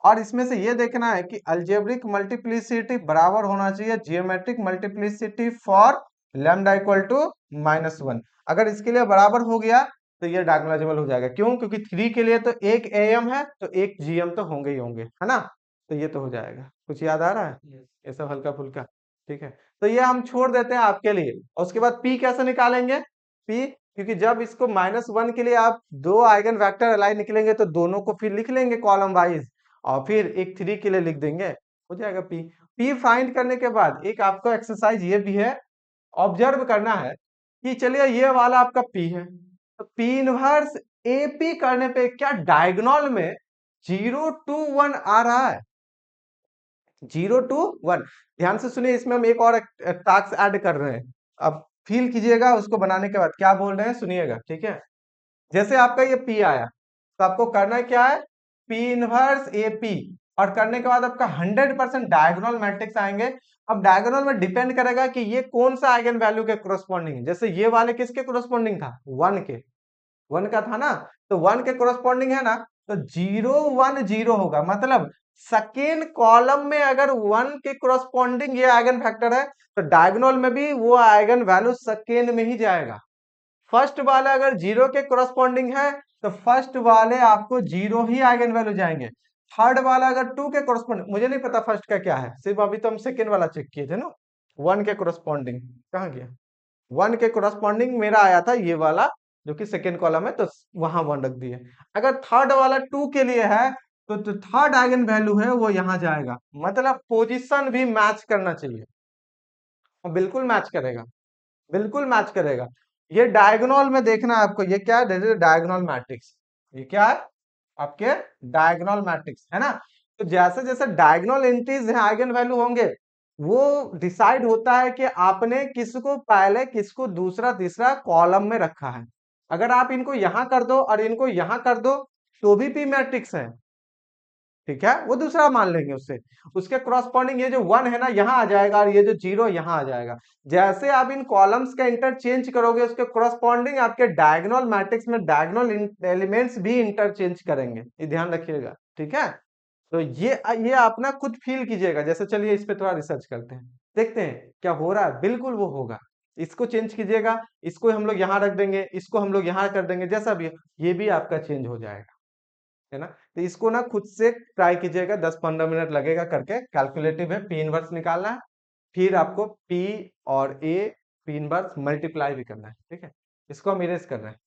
और इसमें से ये देखना है कि अलजेब्रिक मल्टीप्लिसिटी बराबर होना चाहिए geometric multiplicity for lambda equal to -1। अगर इसके लिए बराबर हो गया तो ये डायगोनलाइजेबल हो जाएगा। क्यों, क्योंकि 3 के लिए तो एक एम है, तो एक जीएम तो होंगे ही होंगे, है ना। तो ये तो हो जाएगा। कुछ याद आ रहा है, ये सब हल्का फुल्का, ठीक है। तो ये हम छोड़ देते हैं आपके लिए। और उसके बाद पी कैसे निकालेंगे, पी, क्योंकि जब इसको -1 के लिए आप 2 आइगन वेक्टर अलाइन निकलेंगे, तो दोनों को फिर लिख लेंगे कॉलम वाइज, और फिर एक 3 के लिए लिख देंगे, हो जाएगा पी। पी फाइंड करने के बाद एक आपको एक्सरसाइज ये भी है, ऑब्जर्व करना है कि चलिए ये वाला आपका पी है, तो पी इनवर्स एपी करने पे क्या डायगोनल में 0 2 1 आ रहा है, 0 2 1। ध्यान से सुनिए, इसमें हम एक और टास्क ऐड कर रहे हैं। अब फील कीजिएगा उसको बनाने के बाद क्या बोल रहे हैं, सुनिएगा, ठीक है। जैसे आपका ये पी आया, तो आपको करना क्या है, पी इनवर्स एपी, और करने के बाद आपका 100% डायगोनल मैट्रिक्स आएंगे। अब डायगोनल में डिपेंड करेगा कि ये कौन सा आइगन वैल्यू के कोरस्पॉन्डिंग है। जैसे ये वाले किसके कोरस्पॉन्डिंग था, 1 का था ना, तो 1 के कोरस्पॉन्डिंग है ना, तो 0 1 0 होगा। मतलब सेकेंड कॉलम में अगर 1 के कोरस्पॉन्डिंग ये आइगन फैक्टर है, तो डायगोनल में भी वो आइगन वैल्यू सेकेंड में ही जाएगा। फर्स्ट वाले अगर 0 के कोरस्पॉन्डिंग है, तो फर्स्ट वाले आपको 0 ही आइगन वैल्यू जाएंगे। थर्ड वाला अगर 2 के कोरस्पॉन्डिंग, मुझे नहीं पता फर्स्ट का क्या है, सिर्फ अभी तो हम सेकेंड वाला चेक किए थे ना। 1 के कोरस्पॉन्डिंग कहाँ गया, 1 के कोरस्पॉन्डिंग मेरा आया था ये वाला, जो कि सेकेंड कॉलम है, तो वहां 1 रख दिए। अगर थर्ड वाला 2 के लिए है, तो जो थर्ड आइगन वैल्यू है वो यहां जाएगा। मतलब पोजीशन भी मैच करना चाहिए, और बिल्कुल मैच करेगा, बिल्कुल मैच करेगा। ये डायगोनल में देखना है आपको, ये क्या है, डायगोनल मैट्रिक्स। ये क्या है, आपके डायगोनल मैट्रिक्स है ना। तो जैसे जैसे डायगोनल एंट्रीज है, आइगन वैल्यू होंगे, वो डिसाइड होता है कि आपने किसको पहले, किसको दूसरा, तीसरा कॉलम में रखा है। अगर आप इनको यहां कर दो और इनको यहां कर दो, तो भी पी मैट्रिक्स है, ठीक है, वो दूसरा मान लेंगे उससे। उसके क्रॉसपॉन्डिंग ये जो 1 है ना, यहाँ आ जाएगा, और ये जो 0 यहाँ आ जाएगा। जैसे आप इन कॉलम्स का इंटरचेंज करोगे, उसके क्रॉसपॉन्डिंग आपके डायगोनल मैट्रिक्स में डायगोनल एलिमेंट्स भी इंटरचेंज करेंगे, ये ध्यान रखिएगा, ठीक है। तो ये आप ना खुद फील कीजिएगा। जैसे चलिए इस पे थोड़ा रिसर्च करते हैं, देखते हैं क्या हो रहा है। बिल्कुल वो होगा। इसको चेंज कीजिएगा, इसको हम लोग यहाँ रख देंगे, इसको हम लोग यहाँ कर देंगे, जैसा भी ये भी आपका चेंज हो जाएगा, है ना। तो इसको ना खुद से ट्राई कीजिएगा, 10-15 मिनट लगेगा करके। कैलकुलेटिव है, पी इनवर्स निकालना है, फिर आपको पी और ए, पी इनवर्स मल्टीप्लाई भी करना है, ठीक है। इसको हम इरेज कर रहे हैं।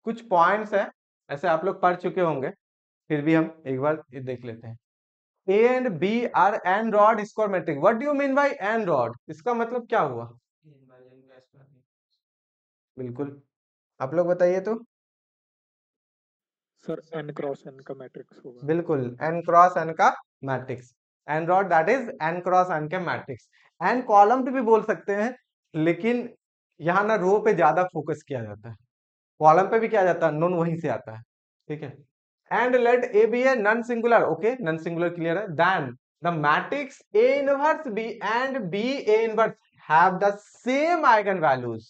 कुछ पॉइंट्स है ऐसे आप लोग पढ़ चुके होंगे, फिर भी हम एक बार ये देख लेते हैं। A and B are n rowed square matrix. What do you mean by n rowed? इसका मतलब क्या हुआ? बिल्कुल, आप लोग बताइए तो। सर n क्रॉस n का मैट्रिक्स होगा। बिल्कुल, n क्रॉस n का matrix. N rowed that is n cross n के मैट्रिक्स। एन कॉलम भी बोल सकते हैं, लेकिन यहाँ ना रो पे ज्यादा फोकस किया जाता है, कॉलम पे भी किया जाता है, नॉन वहीं से आता है, ठीक है। And let A B a non singular, okay, non singular clear है। Then the matrix A inverse B and B A inverse have the same eigen values.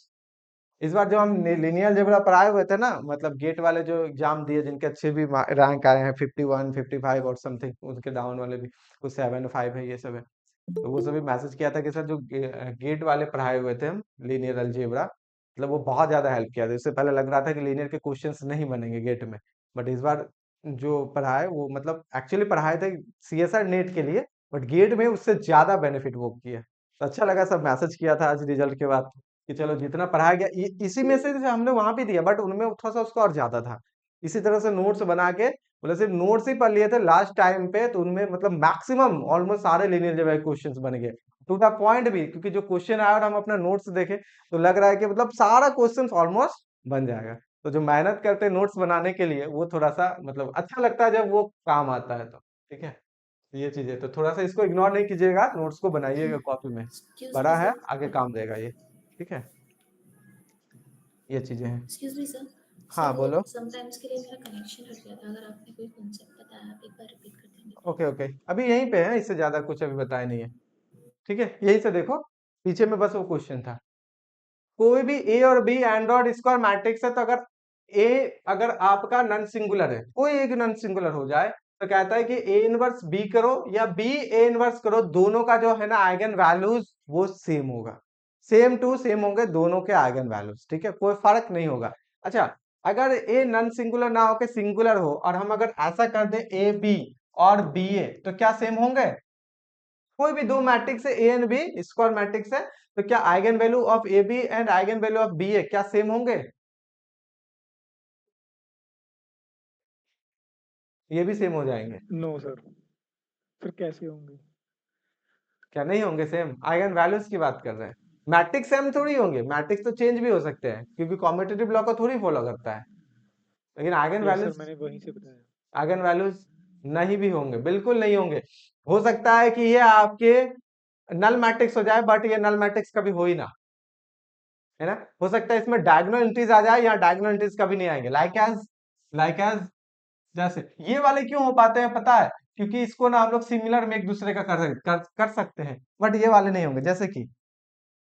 इस बार जो हम लिनियर अलजेब्रा पढ़ाए हुए थे ना, मतलब गेट वाले जो एग्जाम दिए, जिनके अच्छे भी रैंक आए हैं 51 55 और समथिंग, उसके डाउन वाले भी कुछ 7 5 है, ये सब है, तो वो सभी मैसेज किया था कि सर जो गेट वाले पढ़ाए हुए थे हम लिनियर अलजेब्रा, मतलब वो बहुत ज्यादा हेल्प किया था। इससे पहले लग रहा था कि लिनियर के क्वेश्चंस नहीं बनेंगे गेट में, बट इस बार जो पढ़ाए वो मतलब एक्चुअली पढ़ाए थे सीएसआर नेट के लिए, बट गेट में उससे ज्यादा बेनिफिट वो किया। तो अच्छा लगा, सब मैसेज किया था आज रिजल्ट के बाद कि चलो जितना पढ़ाया गया इसी में से हमने वहां भी दिया, बट उनमें थोड़ा सा उसका और ज्यादा था। इसी तरह से नोट्स बना के, मतलब सिर्फ नोट्स ही पढ़ लिए थे लास्ट टाइम पे, तो उनमें मतलब मैक्सिमम ऑलमोस्ट सारे लिनियर अलजेब्रा के क्वेश्चंस बन गए टू द पॉइंट भी, क्योंकि जो क्वेश्चन आया और हम अपना नोट्स देखे तो लग रहा है कि मतलब सारा क्वेश्चन ऑलमोस्ट बन जाएगा। तो जो मेहनत करते हैं नोट्स बनाने के लिए, वो थोड़ा सा मतलब अच्छा लगता है जब वो काम आता है, तो ठीक है। ये चीज है, तो थोड़ा सा इसको इग्नोर नहीं कीजिएगा, नोट्स को बनाइएगा कॉपी में, Excuse बड़ा me, है sir. आगे काम देगा ये, ठीक है। ये चीजें हैं। Excuse me, sir. हाँ सर वो बोलो। समटाइम्स के लिए मेरा कनेक्शन हट गया था, अगर आपने कोई कॉन्सेप्ट बताया आप एक बार रिपीट कर देंगे ओके प्लीज। ओके, अभी यहीं पे है, इससे ज्यादा कुछ अभी बताया नहीं है, ठीक है। यही से देखो, पीछे में बस वो क्वेश्चन था। कोई भी ए और बी एंड्रॉइड स्क्वायर मैट्रिक्स है, तो अगर ए अगर आपका नॉन सिंगुलर है, कोई एक नॉन सिंगुलर हो जाए, तो कहता है कि ए इनवर्स बी करो या बी ए इनवर्स करो, दोनों का जो है ना आइगन वैल्यूज वो सेम होगा, सेम टू सेम होंगे दोनों के आइगन वैल्यूज, ठीक है, कोई फर्क नहीं होगा। अच्छा, अगर ए नॉन सिंगुलर ना होकर सिंगुलर हो, और हम अगर ऐसा कर दे ए बी और बी ए, तो क्या सेम होंगे? कोई भी दो मैट्रिक्स है A and B, square matrix है, तो क्या eigen value of A B and eigen value of B A क्या सेम होंगे? ये भी सेम हो जाएंगे। नो सर, फिर कैसे होंगे? क्या नहीं होंगे सेम? आइगन वैल्यूज की बात कर रहे हैं, मैट्रिक्स सेम थोड़ी होंगे, मैट्रिक्स तो चेंज भी हो सकते हैं, क्योंकि कॉम्पिटिटिव लॉ को थोड़ी फॉलो करता है, लेकिन आइगन यस सर, वैल्यूज, मैंने वहीं से बताया। आइगन वैल्यूज नहीं भी होंगे, बिल्कुल नहीं होंगे। हो सकता है कि ये आपके नल मैट्रिक्स हो जाए, बट ये नल मैट्रिक्स कभी हो ही ना, है ना। हो सकता है इसमें डायगोनल एंट्रीज आ जाए, या डायगोनल एंट्रीज कभी नहीं आएंगे, लाइक एज जैसे ये वाले क्यों हो पाते हैं पता है? क्योंकि इसको ना हम लोग सिमिलर में एक दूसरे का कर सकते हैं, बट ये वाले नहीं होंगे। जैसे कि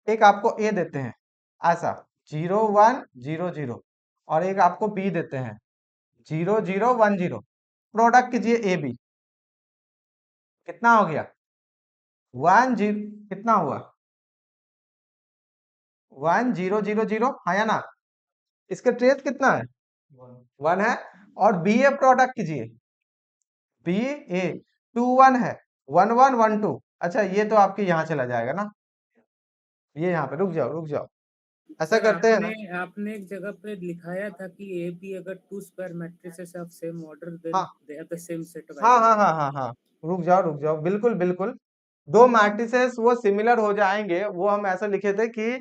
एक आपको ए देते हैं ऐसा 0 1 0 0, और एक आपको बी देते हैं 0 0 1 0, प्रोडक्ट कीजिए ए बी, कितना हो गया? 1 0, कितना हुआ? 1 0 0 0, हाँ या ना? इसका ट्रेस कितना है? 1 है। और बी ए प्रोडक्ट कीजिए, बी ए 2 1 है, 1 1 1 2। अच्छा, ये तो आपके यहाँ चला जाएगा ना, ये यहाँ पे रुक जाओ रुक जाओ, ऐसा सर करते हैं ना। आपने एक जगह पे लिखाया था कि ए बी अगर two square matrices of same order then हाँ they have the same set of हाँ आइगन हाँ हाँ वैल्यू। हाँ हाँ, रुक जाओ, बिल्कुल बिल्कुल, दो मैट्रिसेस वो सिमिलर हो जाएंगे, वो हम ऐसा लिखे थे कि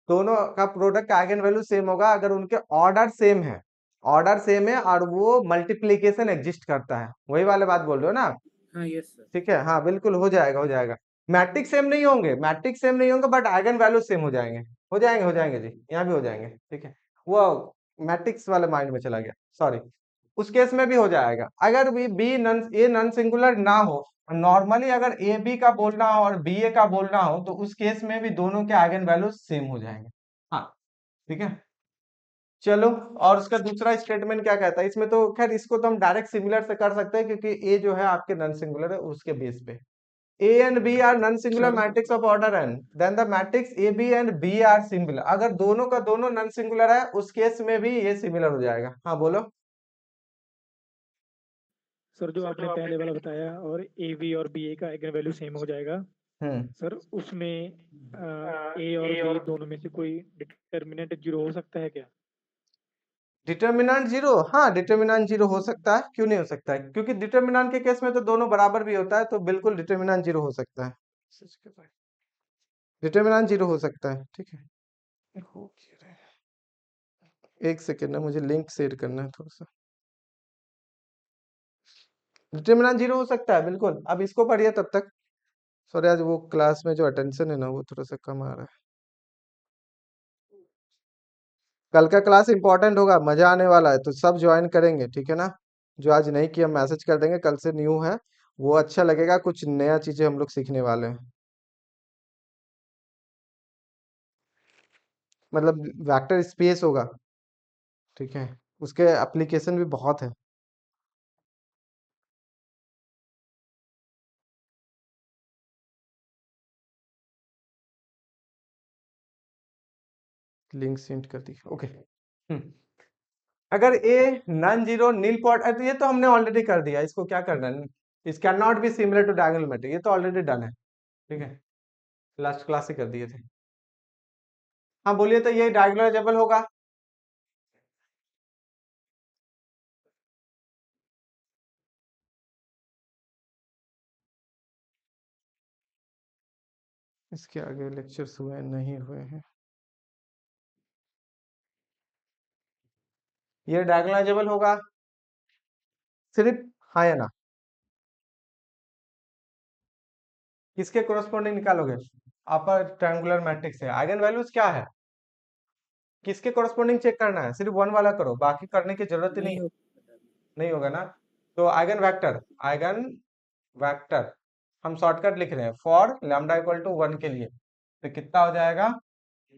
दोनों का प्रोडक्ट आइगन वैल्यू सेम होगा अगर उनके ऑर्डर सेम है, ऑर्डर सेम है और वो मल्टीप्लीकेशन एग्जिस्ट करता है, वही वाले बात बोल रहे हो ना आप? हाँ यस सर। ठीक है, हाँ बिल्कुल हो जाएगा हो जाएगा। मैट्रिक्स सेम नहीं होंगे, मैट्रिक्स सेम नहीं होंगे, बट आइगन वैल्यू सेम हो जाएंगे, हो जाएंगे जी, यहाँ भी हो जाएंगे, ठीक है। वो मैट्रिक्स वाले माइंड में चला गया, सॉरी। उस केस में भी हो जाएगा अगर B non A non singular ना हो। नॉर्मली अगर ए बी का बोलना हो और बी ए का बोलना हो, तो उस केस में भी दोनों के आइगन वैल्यू सेम हो जाएंगे, हाँ ठीक है। चलो, और उसका दूसरा स्टेटमेंट क्या कहता है इसमें? तो खैर इसको तो हम डायरेक्ट सिमिलर से कर सकते हैं, क्योंकि ए जो है आपके नन सिंगुलर है, उसके बेस पे A and B are non-singular sir matrix of order n, then the matrix A, B and B are similar। अगर दोनों का दोनों नॉन सिंगुलर है, उस केस में भी ये सिमिलर हो जाएगा। हाँ बोलो। सर जो आपने पहले वाला बताया और ए बी और बी ए का आइगन वैल्यू सेम हो जाएगा, सर उसमें ए और बी दोनों में से कोई डिटरमिनेंट जीरो हो सकता है क्या? डिटर्मिनेंट जीरो, हाँ डिटर्मिनेंट जीरो हो सकता है, क्यों नहीं हो सकता है, क्योंकि डिटर्मिनेंट के केस में तो दोनों बराबर भी होता है, तो बिल्कुल डिटर्मिनेंट जीरो हो सकता है, डिटर्मिनेंट जीरो हो सकता है। ठीक है, हो क्यों रहा है? एक सेकेंड ना, मुझे लिंक शेयर करना है थोड़ा सा। डिटर्मिनेंट जीरो हो सकता है बिल्कुल, अब इसको पढ़िए तब तक। सॉरी, आज वो क्लास में जो अटेंशन है ना वो थोड़ा सा कम आ रहा है। कल का क्लास इंपॉर्टेंट होगा, मजा आने वाला है, तो सब ज्वाइन करेंगे, ठीक है ना। जो आज नहीं किया मैसेज कर देंगे, कल से न्यू है, वो अच्छा लगेगा, कुछ नया चीजें हम लोग सीखने वाले हैं। मतलब वेक्टर स्पेस होगा, ठीक है, उसके एप्लीकेशन भी बहुत है। लिंक सेंड कर दी, ओके। अगर A non zero nilpotent, तो ये तो हमने ऑलरेडी कर दिया, इसको क्या करना है, इस can not be similar to diagonal matrix, ये तो ऑलरेडी डन है, ठीक है, लास्ट क्लास ही कर दिए थे। हाँ बोलिए, तो ये डायगोनलाइजेबल होगा। इसके आगे लेक्चर्स हुए नहीं हुए हैं। ये डायगोनलाइजेबल होगा सिर्फ, हाँ या ना। किसके कोरस्पोंडिंग निकालोगे, अपर ट्रायंगुलर मैट्रिक्स है, आइगन वैल्यूज क्या है, किसके कोरस्पोंडिंग चेक करना है, सिर्फ वन वाला करो, बाकी करने की जरूरत ही नहीं है। नहीं होगा ना, तो आइगन वेक्टर, आइगन वेक्टर हम शॉर्टकट लिख रहे हैं फॉर लैम्डा इक्वल टू 1 के लिए, तो कितना हो जाएगा,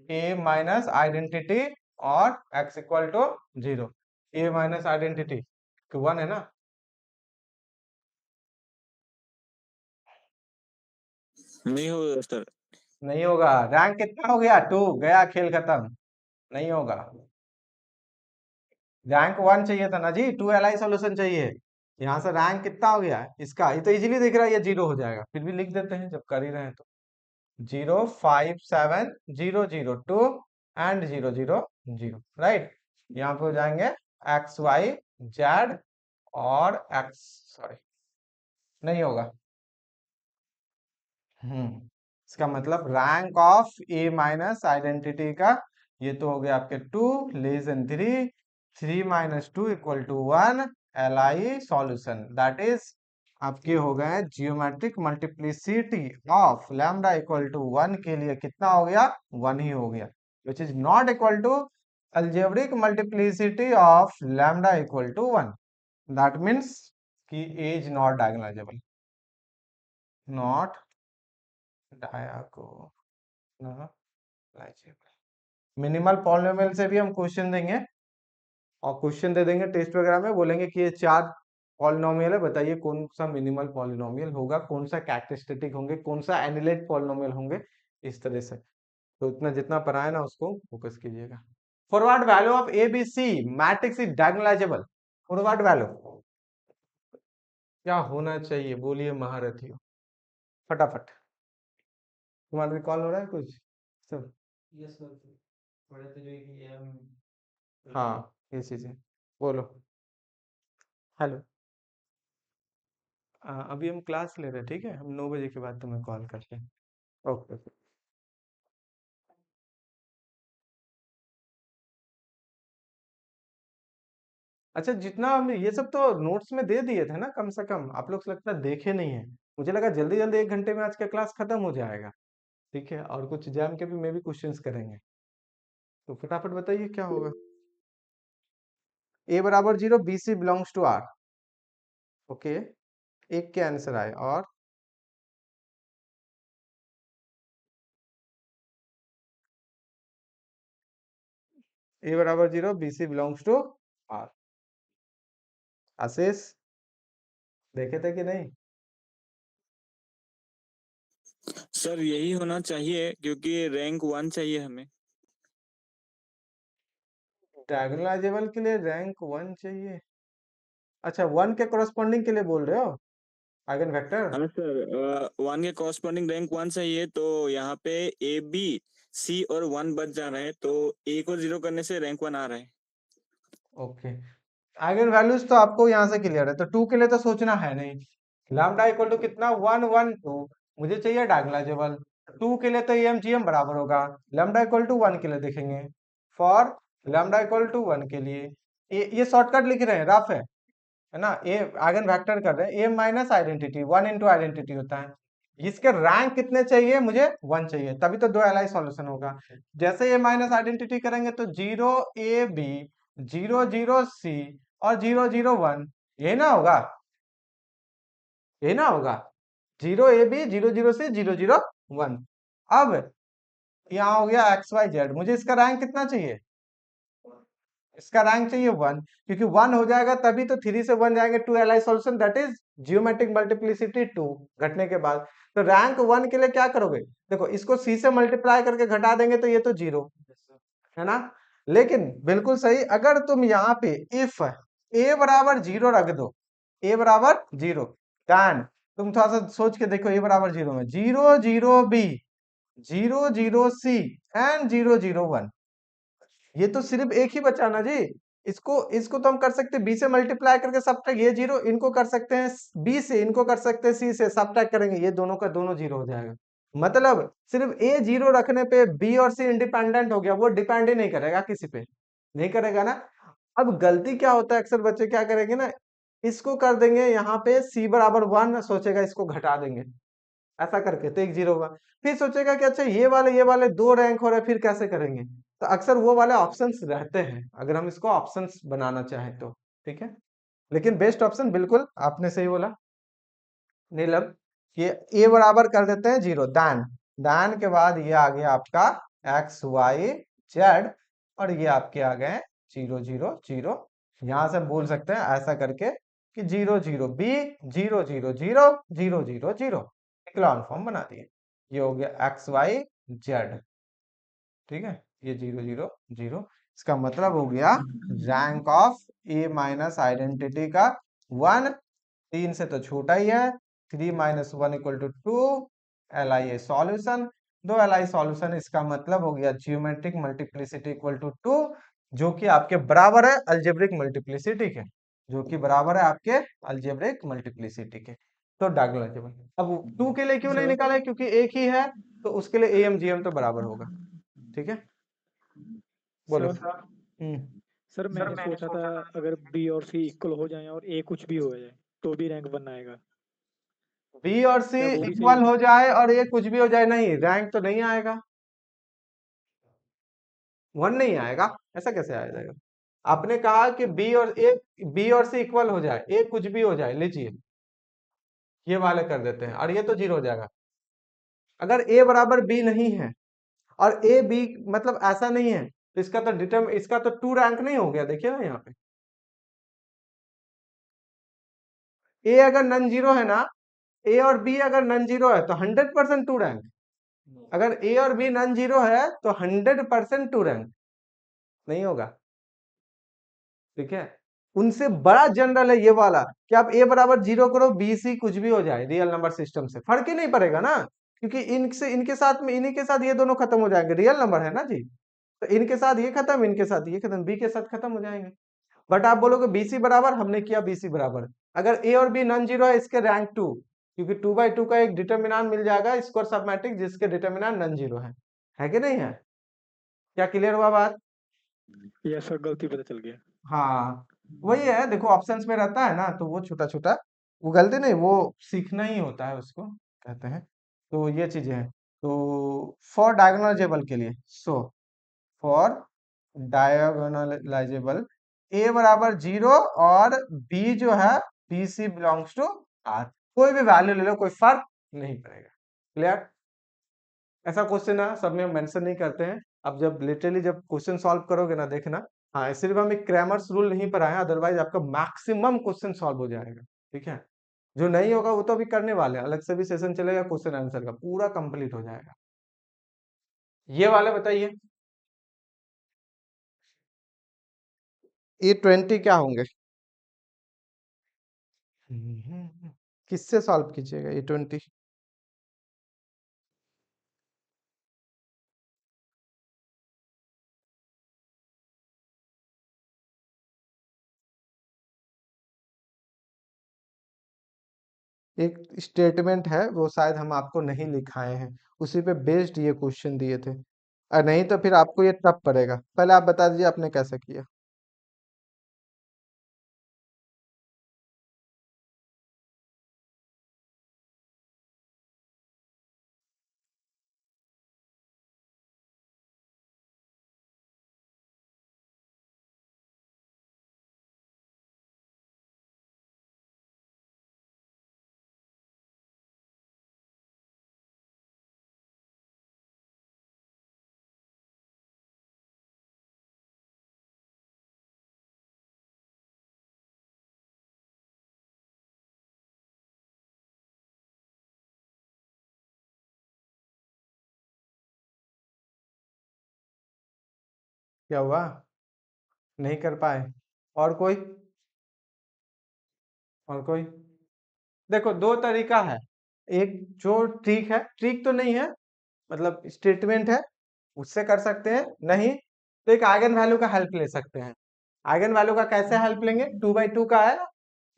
ए माइनस आइडेंटिटी और x equal to 0, A minus identity 1 है ना। नहीं होगा सर। नहीं होगा, रैंक कितना हो गया, 2, गया खेल खत्म, नहीं होगा। रैंक 1 चाहिए था ना जी, 2 LI सॉल्यूशन चाहिए, यहाँ से रैंक कितना हो गया इसका, ये तो इजीली दिख रहा है, ये 0 हो जाएगा, फिर भी लिख देते हैं जब कर ही रहे हैं तो। 0 5 7 0 0 2 एंड 0 0 0, राइट। यहाँ पे हो जाएंगे एक्स वाई जेड और एक्स, सॉरी नहीं होगा। इसका मतलब rank of A minus identity का, ये तो हो गया आपके 2 less than 3, 3 minus 2 equal to 1, LI solution, that is आपके हो गए geometric multiplicity of lambda equal to 1 के लिए कितना हो गया, 1 ही हो गया, which is not equal to algebraic multiplicity of lambda equal to 1, that means कि A is not diagonalizable, not diagonalizable. Minimal polynomial से भी हम क्वेश्चन देंगे, और क्वेश्चन दे देंगे टेस्ट वगैरह में, बोलेंगे कि ये 4 पॉलिनोमियल है, बताइए कौन सा मिनिमल पॉलिनोमियल होगा, कौन सा कैरेक्टरिस्टिक होंगे, कौन सा एनिलेट पॉलिनोमियल होंगे, इस तरह से। तो इतना जितना पढ़ा है ना उसको फोकस कीजिएगा। For what value of A B C matrix is diagonalizable, for what value क्या होना चाहिए, बोलिए महारथियों फटाफट। तुम्हारा रिकॉल हो रहा है कुछ सब, हाँ ये चीजें बोलो। हेलो, अभी हम क्लास ले रहे हैं, ठीक है, हम 9 बजे के बाद तुम्हें कॉल करते हैं, ओके ओके। अच्छा, जितना हम ये सब तो नोट्स में दे दिए थे ना, कम से कम आप लोग से लगता है देखे नहीं है, मुझे लगा जल्दी जल्दी 1 घंटे में आज का क्लास खत्म हो जाएगा, ठीक है, और कुछ एग्जाम के भी मे भी क्वेश्चंस करेंगे, तो फटाफट बताइए क्या होगा। ए बराबर 0, B C belongs to R, okay, एक के आंसर आए, और ए बराबर 0, B C belongs to R, Ashish देखे थे कि नहीं। सर यही होना चाहिए क्योंकि रैंक 1 चाहिए हमें। डायगोनलाइजेबल के लिए रैंक 1 चाहिए, अच्छा 1 के कोरस्पोंडिंग के लिए बोल रहे हो, आइगन वेक्टर। हाँ सर, 1 के कॉरस्पॉन्डिंग रैंक 1 चाहिए, तो यहाँ पे ए बी सी और 1 बच जा रहे हैं, तो ए को 0 करने से रैंक 1 आ रहा है। ओके, आइगन वैल्यूज तो आपको यहाँ से क्लियर है, तो 2 के लिए तो सोचना है नहीं। लैम्डा इक्वल टू कितना 1 1 2, मुझे चाहिए डायगोनलाइजेबल। 2 के लिए तो एम जी एम बराबर होगा लैम्डा इक्वल टू 1 के लिए देखेंगे, फॉर लैम्डा इक्वल टू 1 के लिए ये शॉर्टकट लिख रहे हैं, रफ है ना, ए आइगन वेक्टर कर रहे हैं, ए माइनस आइडेंटिटी 1 इंटू आइडेंटिटी होता है। इसके रैंक कितने चाहिए, मुझे 1 चाहिए, तभी तो दो एलआई सॉल्यूशन होगा। जैसे ए माइनस आइडेंटिटी करेंगे तो 0 ए बी 0 0 सी और 0 0 1, यही ना होगा, यही ना होगा, 0 ए बी 0 0 सी 0 0 1। अब यहाँ हो गया एक्स वाई जेड, मुझे इसका रैंक कितना चाहिए, इसका रैंक चाहिए 1, क्योंकि 1 हो जाएगा तभी तो 3 से 1 जाएंगे, 2 LI solution, that is geometric multiplicity 2 घटने के बाद। तो रैंक 1 के लिए क्या करोगे, देखो इसको सी से मल्टीप्लाई करके घटा देंगे तो ये तो 0 है ना। लेकिन बिल्कुल सही, अगर तुम यहाँ पे इफ ए बराबर 0 रख दो, ए बराबर 0, देन तुम थोड़ा सा सोच के देखो, ए बराबर 0 में 0 0 बी 0 0 सी एंड 0 0 1, ये तो सिर्फ एक ही बचा ना जी। इसको तो हम कर सकते हैं बी से मल्टीप्लाई करके सब्ट्रैक्ट, ये 0 इनको कर सकते हैं बी से, इनको कर सकते हैं सी से, सब्ट्रैक्ट करेंगे ये दोनों का दोनों 0 हो जाएगा। मतलब सिर्फ ए 0 रखने पे बी और सी इंडिपेंडेंट हो गया, वो डिपेंड ही नहीं करेगा किसी पे, नहीं करेगा ना। अब गलती क्या होता है, अक्सर बच्चे क्या करेंगे ना, इसको कर देंगे यहाँ पे सी बराबर 1, सोचेगा इसको घटा देंगे ऐसा करके तो एक 0 होगा, फिर सोचेगा कि अच्छा ये वाले 2 रैंक हो रहे, फिर कैसे करेंगे। तो अक्सर वो वाले ऑप्शंस रहते हैं अगर हम इसको ऑप्शंस बनाना चाहें तो, ठीक है। लेकिन बेस्ट ऑप्शन बिल्कुल आपने सही बोला नीलम, ये ए बराबर कर देते हैं 0, दान के बाद ये आ गया आपका एक्स वाई जेड, और ये आपके आ गए 0 0 0। यहां से बोल सकते हैं ऐसा करके कि 0 0 बी 0 0 0 0 0 0, इक्लान फॉर्म बना दिए, ये हो गया एक्स वाई जेड, ठीक है, ये 0 0 0। इसका मतलब हो गया rank of A minus identity का 1, 3 से तो छोटा ही है, 3 minus 1 equal to 2, L I A solution, दो एल आई सॉल्यूशन, इसका मतलब हो गया जियोमेट्रिक मल्टीप्लिसिटी इक्वल टू 2, जो कि आपके बराबर है अलजेब्रिक मल्टीप्लिसिटी के, जो कि बराबर है आपके अलजेब्रिक मल्टीप्लिसिटी के। तो डायगोनलाइजेबल। अब 2 के लिए क्यों नहीं निकाला, क्योंकि एक ही है, तो उसके लिए एम जी एम तो बराबर होगा, ठीक है। बोलो। सर मैंने सोचा था अगर बी और सी इक्वल हो जाए और ए कुछ भी हो जाए तो भी रैंक 1 आएगा, बी और सी क्या वो भी इक्वल सही? हो जाए और ये कुछ भी हो जाए, नहीं रैंक तो नहीं आएगा, 1 नहीं आएगा, ऐसा कैसे आ जाएगा। आपने कहा कि बी और सी इक्वल हो जाए, ए कुछ भी हो जाए, लीजिए ये वाले कर देते हैं और ये तो 0 हो जाएगा। अगर ए बराबर बी नहीं है और ए बी मतलब ऐसा नहीं है, तो इसका तो 2 रैंक नहीं हो गया, देखिए ना यहाँ पे ए अगर नन जीरो है ना, ए और बी अगर नन जीरो है तो 100% 2 रैंक, अगर ए और बी नन जीरो है तो 100% 2 रैंक नहीं होगा, ठीक है। उनसे बड़ा जनरल है ये वाला कि आप ए बराबर 0 करो, बी सी कुछ भी हो जाए रियल नंबर सिस्टम से, फर्क ही नहीं पड़ेगा ना, क्योंकि इनके साथ में इन्हीं के साथ ये दोनों खत्म हो जाएंगे, रियल नंबर है ना जी, तो इनके साथ ये खत्म, इनके साथ ये खत्म, बी के साथ खत्म हो जाएंगे। बट आप बोलोगे बीसी बराबर, हमने किया बीसी बराबर, अगर ए और बी नॉन जीरो है, इसके रैंक 2, क्योंकि 2/2 का एक डिटर्मिनेंट मिल जाएगा स्क्वायर सब मैट्रिक्स जिसके डिटर्मिनेंट नॉन जीरो है कि नहीं है, क्या क्लियर हुआ बात। यस सर, गलती पता चल गया। हाँ वही है, देखो ऑप्शंस में रहता है ना, तो वो छोटा छोटा, वो गलती नहीं, वो सीखना ही होता है उसको कहते हैं। तो ये चीजें हैं, तो फॉर डायगोनलाइजेबल के लिए, सो फॉर डायगोनलाइजेबल ए बराबर 0 और बी जो है B C belongs to R, कोई भी वैल्यू ले लो कोई फर्क नहीं पड़ेगा, क्लियर। ऐसा क्वेश्चन है सब में मेंशन नहीं करते हैं, अब जब लिटरली जब क्वेश्चन सॉल्व करोगे ना देखना, हाँ सिर्फ हम एक क्रैमर्स रूल नहीं पढ़ाए, अदरवाइज आपका मैक्सिमम क्वेश्चन सॉल्व हो जाएगा, ठीक है। जो नहीं होगा वो तो अभी करने वाले हैं, अलग से भी सेशन चलेगा, क्वेश्चन आंसर का पूरा कंप्लीट हो जाएगा। ये वाले बताइए E20 क्या होंगे, किससे सॉल्व कीजिएगा E20। एक स्टेटमेंट है, वो शायद हम आपको नहीं लिखाए हैं, उसी पे बेस्ड ये क्वेश्चन दिए थे, और नहीं तो फिर आपको ये टफ पड़ेगा। पहले आप बता दीजिए आपने कैसे किया। क्या हुआ, नहीं कर पाए? और कोई, और कोई? देखो दो तरीका है, एक जो ट्रिक है, ट्रिक तो नहीं है, मतलब स्टेटमेंट है, उससे कर सकते हैं, नहीं तो एक आइगन वैल्यू का हेल्प ले सकते हैं। आइगन वैल्यू का कैसे हेल्प लेंगे? 2/2 का है,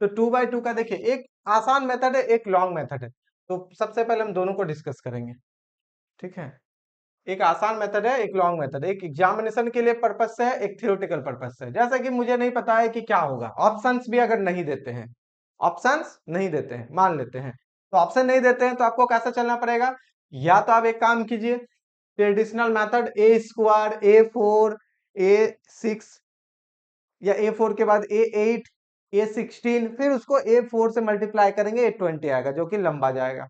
तो 2/2 का देखिए एक आसान मेथड है, एक लॉन्ग मेथड है, तो सबसे पहले हम दोनों को डिस्कस करेंगे, ठीक है। एक आसान मेथड है, एक लॉन्ग मेथड, एक एग्जामिनेशन के लिए पर्पज से है, एक थियोरेटिकल पर्पज से है। जैसा कि मुझे नहीं पता है कि क्या होगा, ऑप्शंस भी अगर नहीं देते हैं, ऑप्शंस नहीं देते हैं, मान लेते हैं, तो ऑप्शन नहीं देते हैं तो आपको कैसे चलना पड़ेगा? या तो आप एक काम कीजिए, traditional method A² A4 A6, या A4 के बाद A8 A16, फिर उसको A4 से मल्टीप्लाई करेंगे, A20 आएगा जो कि लंबा जाएगा,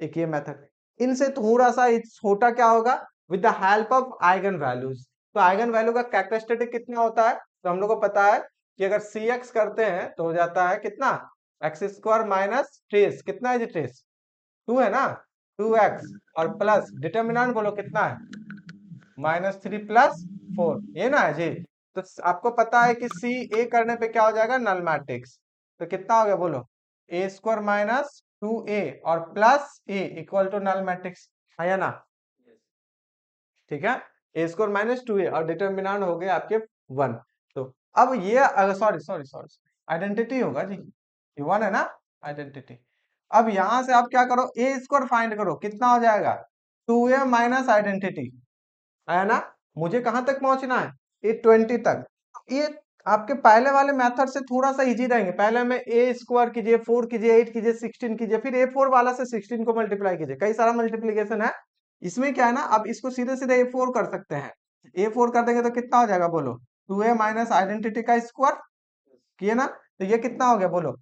एक ये मेथड। इनसे थोड़ा सा छोटा क्या होगा? With the help of eigen values. तो आइगन वैल्यू का कैरेक्टरिस्टिक कितना होता है? तो हम लोग को पता है कि अगर CX करते हैं तो हो जाता है कितना? x² माइनस ट्रेस, कितना है जी ट्रेस? 2 है ना, 2x, और प्लस डिटर्मिनेंट बोलो कितना है? -3 + 4, ये ना है जी। तो आपको पता है कि CA करने पे क्या हो जाएगा? Null matrix. तो कितना हो गया बोलो? A² माइनस 2A और plus A equal to null matrix, है ना? ठीक है, A² माइनस 2A और डिटर्मिनेंट हो गए आपके 1। तो अब ये सॉरी सॉरी सॉरी आइडेंटिटी होगा जी, ये 1 है ना आइडेंटिटी। अब यहां से आप क्या करो? A² फाइंड करो, कितना हो जाएगा? 2A माइनस आइडेंटिटी, है ना? मुझे कहां तक पहुंचना है? A20 तक। ये आपके पहले वाले मेथड से थोड़ा सा इजी रहेंगे। पहले में A² कीजिए, 4 कीजिए, 8 कीजिए, 16 कीजिए, फिर A4 वाला से 16 को मल्टीप्लाई कीजिए, कई सारा मल्टीप्लीकेशन है। इसमें क्या है ना, अब इसको सीधे सीधे A4 कर सकते हैं। A4 कर देंगे तो कितना हो जाएगा बोलो? 2A माइनस आइडेंटिटी का स्क्वायर किए ना, तो ये कितना हो गया बोलो?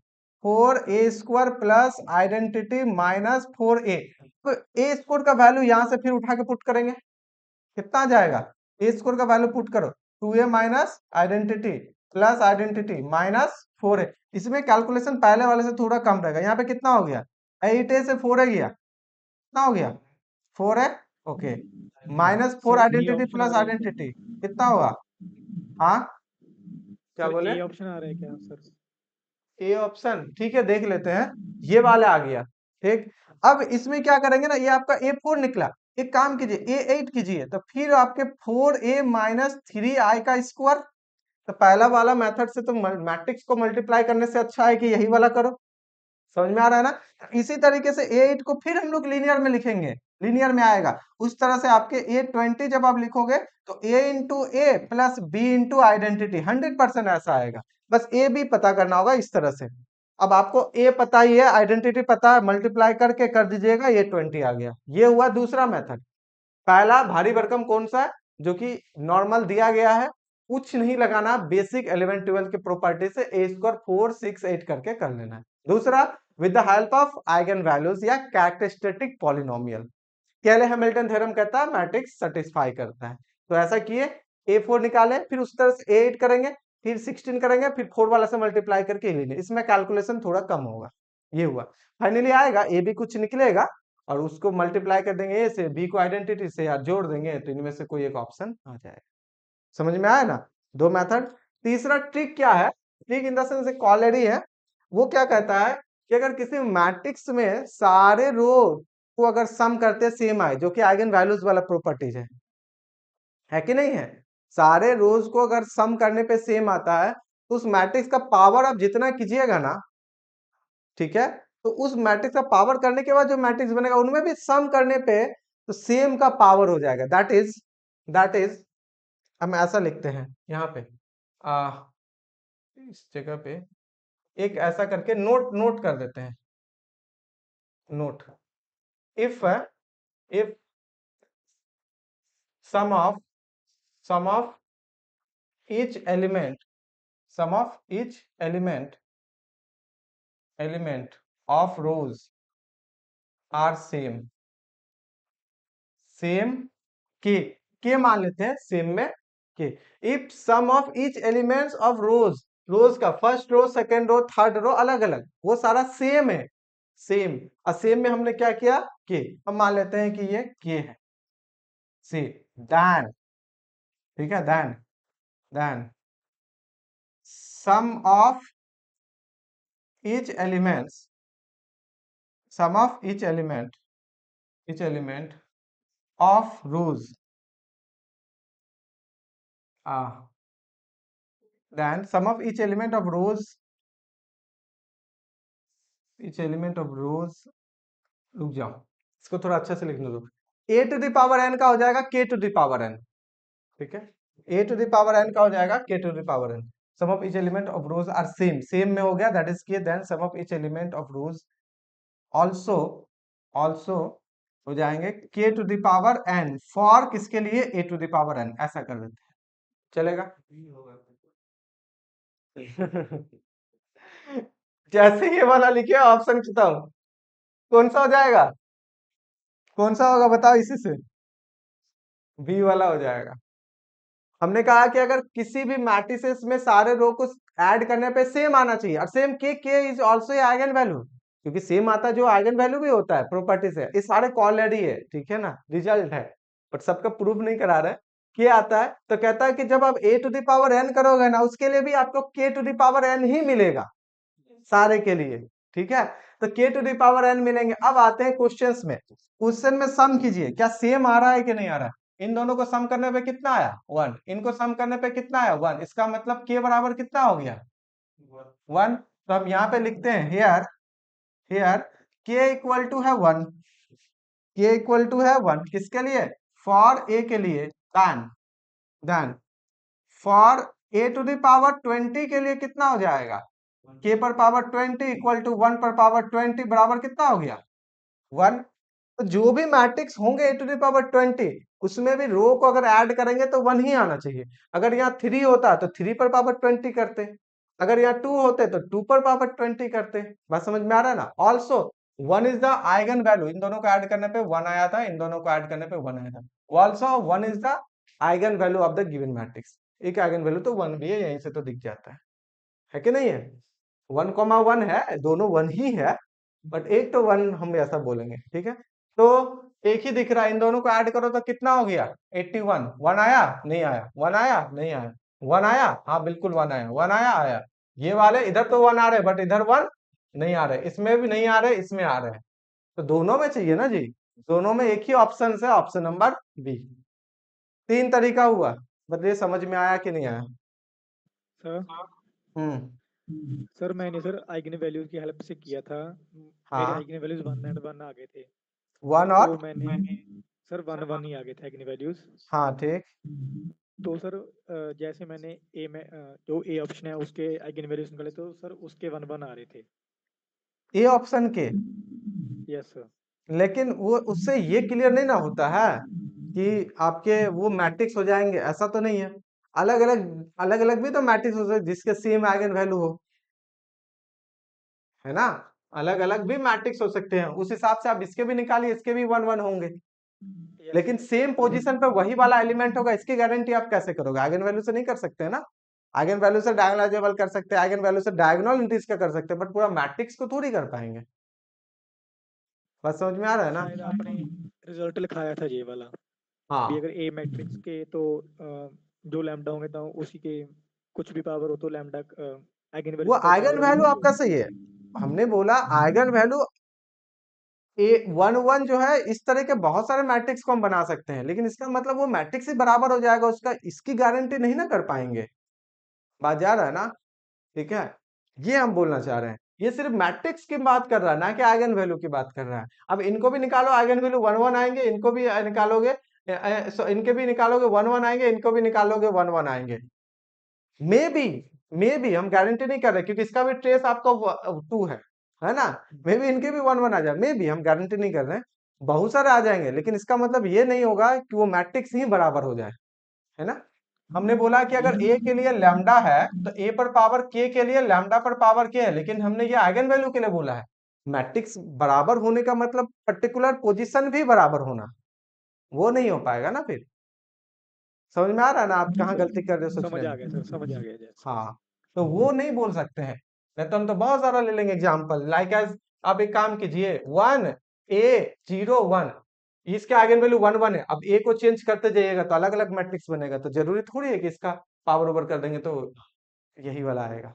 4A² plus identity minus 4A। तो A² का वैल्यू यहां से फिर उठा के पुट करेंगे, कितना आ जाएगा? A² का वैल्यू पुट करो, 2A minus identity plus identity minus 4A। इसमें कैलकुलेशन पहले वाले से थोड़ा कम रहेगा। यहाँ पे कितना हो गया? 8A से 4A गया, कितना हो गया? 4A, ओके, माइनस 4 सर ए आइडेंटिटी ऑप्शन प्लस आ रहा है क्या? आइडेंटिटी कितना होगा? हाँ, क्या सर बोले? ए ऑप्शन आ रहा है क्या सर? ए ऑप्शन, ठीक है देख लेते हैं, ये वाला आ गया, ठीक। अब इसमें क्या करेंगे ना, ये आपका A4 निकला, एक काम कीजिए A8 कीजिए, तो फिर आपके 4A माइनस 3I का स्क्वायर। तो पहला वाला मेथड से तो मैट्रिक्स को मल्टीप्लाई करने से अच्छा है कि यही वाला करो, समझ में आ रहा है ना? इसी तरीके से A8 को फिर हम लोग लीनियर में लिखेंगे, लीनियर में आएगा उस तरह से। आपके A20 जब आप लिखोगे तो A into A plus B into identity 100% ऐसा आएगा। बस A B पता करना होगा इस तरह से। अब आपको A पता ही है, आइडेंटिटी पता है, मल्टीप्लाई करके कर दीजिएगा, A20 आ गया। ये हुआ दूसरा मेथड। पहला भारी भरकम कौन सा है? जो कि नॉर्मल दिया गया है, कुछ नहीं लगाना, बेसिक 11 12 के प्रॉपर्टी से A² 4 6 8 करके कर लेना है। दूसरा, with the help of eigen values या कैरेक्टरिस्टिक पॉलिनोमियल। केले हैमिल्टन थ्योरम कहता है मैट्रिक्स सेटिस्फाई करता है। तो ऐसा किए, A4 निकाले, फिर उस तरह से A8 करेंगे, फिर 16 करेंगे, फिर 4 वाला से मल्टीप्लाई करके ले लेंगे। इसमें कैलकुलेशन थोड़ा कम होगा। ये हुआ, फाइनली आएगा A भी कुछ निकलेगा और उसको मल्टीप्लाई कर देंगे A से, B को आइडेंटिटी से या जोड़ देंगे, तो इनमें से कोई एक ऑप्शन आ जाएगा। समझ में आया ना? दो मेथड। तीसरा ट्रिक क्या है? ट्रिक इन द सेंस एक ऑलरेडी है, वो क्या कहता है कि अगर किसी मैट्रिक्स में सारे रो को अगर सम करते सेम आए, जो कि आइगन वैल्यूज वाला प्रॉपर्टीज है कि नहीं है? सारे रोज को अगर सम करने पे सेम आता है तो उस मैट्रिक्स का पावर आप जितना कीजिएगा ना, ठीक है, तो उस मैट्रिक्स का पावर करने के बाद जो मैट्रिक्स बनेगा उनमें भी सम करने पे तो सेम का पावर हो जाएगा। दैट इज हम ऐसा लिखते हैं यहाँ पे इस जगह पे एक ऐसा करके नोट कर देते हैं। Note if sum of each element of rows are same के मान लेते हैं सेम में के। If sum of each elements of rows का first row, second row, third row अलग अलग, वो सारा सेम है, सेम। और सेम में हमने क्या किया के, हम मान लेते हैं कि ये के है। सी देन, ठीक है, then sum of each element of rows then sum of each element of rows रुक जाओ, इसको थोड़ा अच्छे से लिखने दो। a to the power n का हो जाएगा k to the power n, ठीक है, a to the power n का हो जाएगा k to the power n। sum of each element of rows are same में हो गया, that is k। then sum of each element of rows also हो जाएंगे k to the power n for किसके लिए a to the power n, ऐसा कर देते हैं, चलेगा। जैसे ये वाला लिखे ऑप्शन बताओ कौन सा हो जाएगा, कौन सा होगा बताओ, इसी से बी वाला हो जाएगा। हमने कहा कि अगर किसी भी मैट्रिसेस में सारे रो को ऐड करने पे सेम आना चाहिए, और सेम के इज आल्सो आइगन वैल्यू, क्योंकि सेम आता है जो आइगन वैल्यू भी होता है प्रॉपर्टी से, ये सारे ऑलरेडी है, ठीक है ना, रिजल्ट है, बट सबका प्रूफ नहीं करा रहे। के आता है तो कहता है कि जब आप a to the power n करोगे ना, उसके लिए भी आपको k to the power n ही मिलेगा सारे के लिए, ठीक है, तो k to the power n मिलेंगे। अब आते हैं क्वेश्चंस में, क्वेश्चन में सम कीजिए, क्या सेम आ रहा है कि नहीं आ रहा है। इन दोनों को सम करने पे कितना आया 1, इनको सम करने पे कितना आया 1, इसका मतलब k बराबर कितना हो गया 1। तो हम यहाँ पे लिखते हैं हियर k इक्वल टू है 1, k इक्वल टू है 1 किसके लिए, फॉर a के लिए, then for a to the power 20 के लिए कितना हो जाएगा, k पर पावर 20 इक्वल टू 1 पर पावर 20 बराबर कितना हो गया 1। तो जो भी मैट्रिक्स होंगे a टू द पावर 20 उसमें भी रो को अगर ऐड करेंगे तो 1 ही आना चाहिए। अगर यहाँ 3 होता तो 3 पर पावर 20 करते, अगर यहाँ 2 होते तो 2 पर पावर 20 करते। बात समझ में आ रहा है ना। Also 1 is the eigen value, इन दोनों को ऐड करने पे 1 आया था, इन दोनों को ऐड करने पे 1 आया था। Also 1 is the eigen value of the given matrix. एक आइगन वैल्यू तो 1 भी है, यहीं से तो दिख जाता है कि नहीं है। 1,1 है, दोनों 1 ही है, बट एक तो 1 हम ऐसा बोलेंगे, ठीक है। तो एक ही दिख रहा है, इन दोनों को ऐड करो तो कितना हो गया 81। 1 आया नहीं आया, 1 आया नहीं आया, 1 आया, हाँ बिल्कुल 1 आया, 1 आया आया। ये वाले इधर तो 1 आ रहे बट इधर 1 नहीं आ रहे, इसमें भी नहीं आ रहे, इसमें आ रहे हैं, तो दोनों में चाहिए ना जी, दोनों में एक ही ऑप्शन है, ऑप्शन नंबर बी। 3 तरीका हुआ, बताइए समझ में आया कि नहीं आया। सर मैंने सर आइगन वैल्यूज की हेल्प से किया था, मेरे आइगन वैल्यूज 1 and 1 आ गए थे, 1 और तो मैंने सर 1 1 ही आ गए थे आइगन वैल्यूज। हाँ ठीक। तो सर जैसे मैंने ए में जो ए ऑप्शन है उसके आइगन वैल्यूज निकाले तो सर उसके 1 1 आ रहे थे ए ऑप्शन के। Yes sir. लेकिन वो उससे ये क्लियर नहीं ना होता है कि आपके वो मैट्रिक्स हो जाएंगे, ऐसा तो नहीं है। अलग अलग भी तो मैट्रिक्स हो सकते जिसके सेम आइगन वैल्यू हो, है ना, अलग अलग भी मैट्रिक्स हो सकते हैं, उस हिसाब से आप इसके भी निकालिए, इसके भी 1 1 होंगे, लेकिन सेम पोजीशन पे वही वाला एलिमेंट होगा, इसकी गारंटी आप कैसे करोगे, आइगन वैल्यू से नहीं कर सकते ना। आइगन वैल्यू से डायगोनलाइजेबल कर सकते हैं, आइगन वैल्यू से डायगोनल एंट्रीज का कर सकते हैं, बट पूरा मैट्रिक्स को थोड़ी कर पाएंगे। बस समझ में आ रहा है ना। शायद आपने रिजल्ट लिखाया था ये वाला, हाँ भी अगर ए मैट्रिक्स के तो जो लैम्डा होंगे तो उसी के कुछ भी पावर हो तो लैम्डा आइगन वैल्यू, वो आइगन वैल्यू आपका सही है, हमने बोला आइगन वैल्यू ए 1 1 जो है, इस तरह के बहुत सारे मैट्रिक्स को हम बना सकते हैं, लेकिन इसका मतलब वो मैट्रिक्स ही बराबर हो जाएगा उसका, इसकी गारंटी नहीं ना कर पाएंगे। बात जा रहा है ना, ठीक है, ये हम बोलना चाह रहे हैं। ये सिर्फ मैट्रिक्स की बात कर रहा है, ना कि आइगन वैल्यू की बात कर रहा है। अब इनको भी निकालो, आइगन वैल्यू 1 1 आएंगे, इनको भी निकालोगे, इनके भी निकालोगे 1 1 आएंगे, इनको भी निकालोगे 1 1 आएंगे। मे बी हम गारंटी नहीं कर रहे, क्योंकि इसका भी ट्रेस आपका 2 है ना। मे बी इनके भी 1 1 आ जाए, मे बी हम गारंटी नहीं कर रहे हैं, बहुत सारे आ जाएंगे, लेकिन इसका मतलब ये नहीं होगा कि वो मैट्रिक्स ही बराबर हो जाए, है ना। हमने बोला कि अगर a के लिए लैम्डा है तो a पर पावर k के लिए लैम्डा पर पावर k है, लेकिन हमने ये आइगन वैल्यू के लिए बोला है। मैट्रिक्स बराबर होने का मतलब पर्टिकुलर पोजीशन भी बराबर होना, वो नहीं हो पाएगा ना फिर। समझ में आ रहा है ना आप कहाँ गलती कर रहे हो सोचने समझ आ में? गया सर, समझ आ गया जैसे। हाँ, तो वो नहीं बोल सकते हैं, नहीं तो हम तो बहुत सारा ले लेंगे एग्जाम्पल। लाइक एज आप एक काम कीजिए 1 a 0 1, इसके आइगन वैल्यू 1 1 है। अब a को चेंज करते जाइएगा तो अलग अलग मैट्रिक्स बनेगा, तो जरूरी थोड़ी है कि इसका पावर ओवर कर देंगे तो यही वाला आएगा,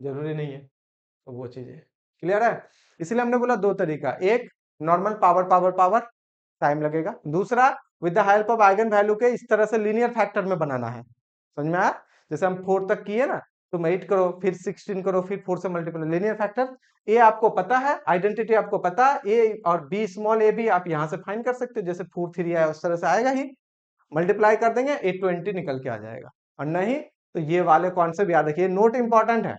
जरूरी नहीं है। तो वो चीज है, क्लियर है। इसलिए हमने बोला दो तरीका, एक normal power power power, time लगेगा। दूसरा with the help of eigen value के इस तरह से लीनियर फैक्टर में बनाना है। समझ में आया? जैसे हम 4 तक किए ना, तुम 8 करो, फिर 16 करो, फिर 4 से मल्टीप्लाई, लीनियर फैक्टर। ए आपको पता है, आइडेंटिटी आपको पता है, ए और बी स्मॉल ए भी आप यहां से फाइंड कर सकते हो, जैसे 4 3 आया उस तरह से आएगा ही। मल्टीप्लाई कर देंगे 820 निकल के आ जाएगा। और नहीं तो ये वाले कॉन्सेप्ट याद रखिए, नोट इंपॉर्टेंट है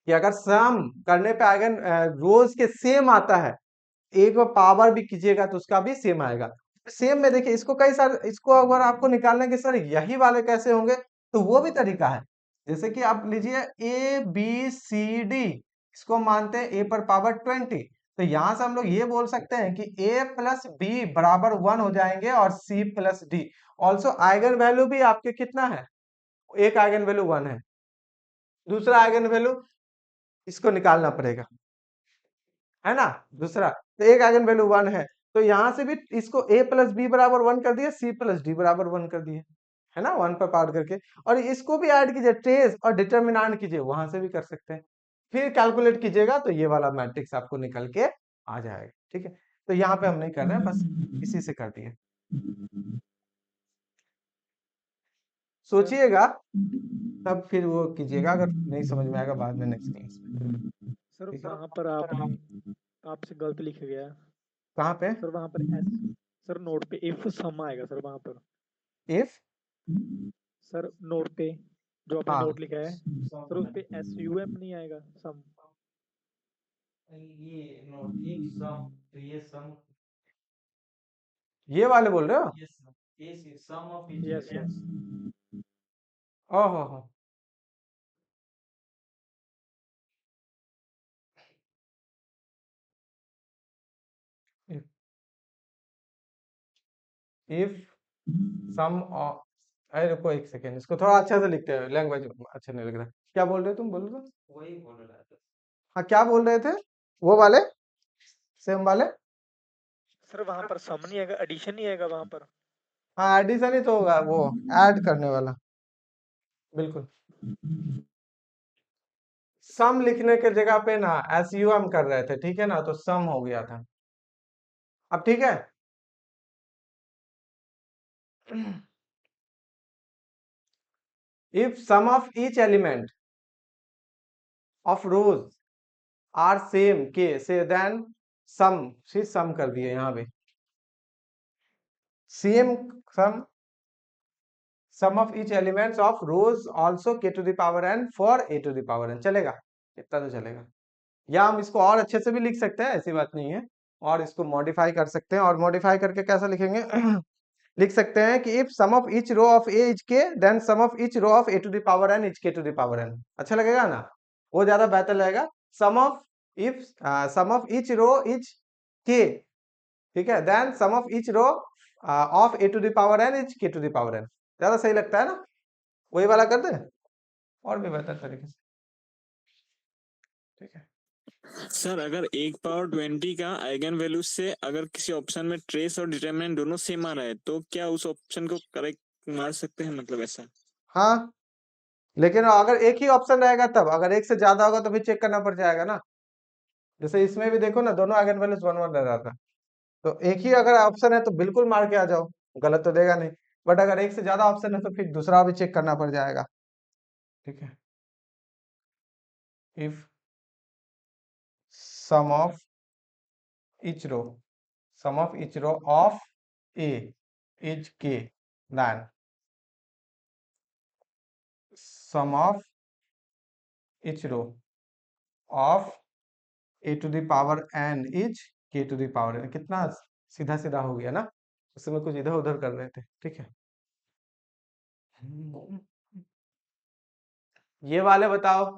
कि अगर सम करने पे आइगन रोज के सेम आता है, एक पावर भी कीजिएगा तो उसका भी सेम आएगा। सेम में देखिए इसको कई सारे, इसको अगर आपको निकालने के सर यही वाले कैसे होंगे, तो वो भी तरीका है। जैसे कि आप लीजिए ए बी सी डी, इसको मानते हैं ए पर पावर 20, तो यहां से हम लोग ये बोल सकते हैं कि ए प्लस बी बराबर 1 हो जाएंगे, और C plus D. Also eigen value भी आपके कितना है, एक आइगन वैल्यू 1 है, दूसरा आइगन वैल्यू इसको निकालना पड़ेगा, है ना। दूसरा तो एक आइगन वैल्यू 1 है, तो यहां से भी इसको a प्लस बी बराबर 1 कर दिए, c प्लस डी बराबर 1 कर दिए, है ना, 1 पर पावर करके। और इसको भी ऐड कीजिए, ट्रेस और डिटर्मिनेंट कीजिए, वहां से भी कर सकते हैं। फिर कैलकुलेट कीजिएगा तो ये वाला मैट्रिक्स आपको निकल के आ जाएगा। ठीक है, तो यहाँ पे हम नहीं कर रहे हैं, बस इसी से कर दिए। सोचिएगा तब फिर वो कीजिएगा, अगर नहीं समझ में आएगा बाद में नेक्स्ट क्लास में। सर ठीक है, वहां पर आपने आपसे गलत लिख गया कहाँ पे सर, वहां पर एस, सर नोट पे इफ सम आएगा सर वहां पर। इफ, सर नोट पे जो आपने हाँ नोट लिखा है सर, उस पे SUM नहीं आएगा, सम। ये नोट एक सम, तो ये सम, ये वाले बोल रहे हो? Yes yes. ओहो हो, इफ सम, अरे रुको एक सेकेंड, इसको थोड़ा अच्छा से लिखते हैं, लैंग्वेज अच्छा नहीं लग रहा। क्या बोल रहे हो तुम, बोलो तो। वही बोल रहा था। हाँ, क्या बोल रहे थे वो वाले, सेम वाले? सर वहां पर सम नहीं आएगा, एडिशन नहीं आएगा वहां पर। हाँ, एडिशन ही तो होगा, वो ऐड करने वाला, बिल्कुल। सम लिखने के जगह पे ना SUM कर रहे थे, ठीक है ना, तो सम हो गया था। अब ठीक है, if sum of each element of rows are same k say then sum, फिर sum कर दिए यहाँ पे, same sum of each elements of rows also k to the power n for a to the power n, चलेगा, इतना तो चलेगा। या हम इसको और अच्छे से भी लिख सकते हैं, ऐसी बात नहीं है, और इसको मॉडिफाई कर सकते हैं। और मॉडिफाई करके कैसा लिखेंगे लिख सकते हैं कि if sum of each row of A is K then sum of each row of A to the power N is K to the power N. अच्छा लगेगा ना, वो ज्यादा बेहतर लगेगा। Sum of, if sum of each row is K, ठीक है, then sum of each row of A to the power N is K to the power N, ज्यादा सही लगता है ना। वही वाला कर दे और भी बेहतर तरीके से, ठीक है। सर अगर 1 पावर 20 का आइगन वैल्यू से अगर किसी ऑप्शन में ट्रेस और डिटरमिनेंट दोनों सेम आ रहा है, तो क्या उस ऑप्शन को करेक्ट मार सकते हैं, मतलब ऐसा? हाँ, लेकिन अगर एक ही ऑप्शन रहेगा तब, अगर एक से ज्यादा होगा तो फिर चेक करना पड़ जाएगा ना। जैसे इसमें भी देखो ना, दोनों आइगन वैल्यूज 1 1 रह रहा था, तो एक ही अगर ऑप्शन है तो बिल्कुल मार के आ जाओ, गलत तो देगा नहीं। बट अगर एक से ज्यादा ऑप्शन है तो फिर दूसरा भी चेक करना पड़ जाएगा, ठीक है। If sum of each row of A is k, then sum of each row of a to the power n is k to the power n। कितना सीधा सीधा हो गया ना, उसमें कुछ इधर उधर कर रहे थे, ठीक है। ये वाले बताओ।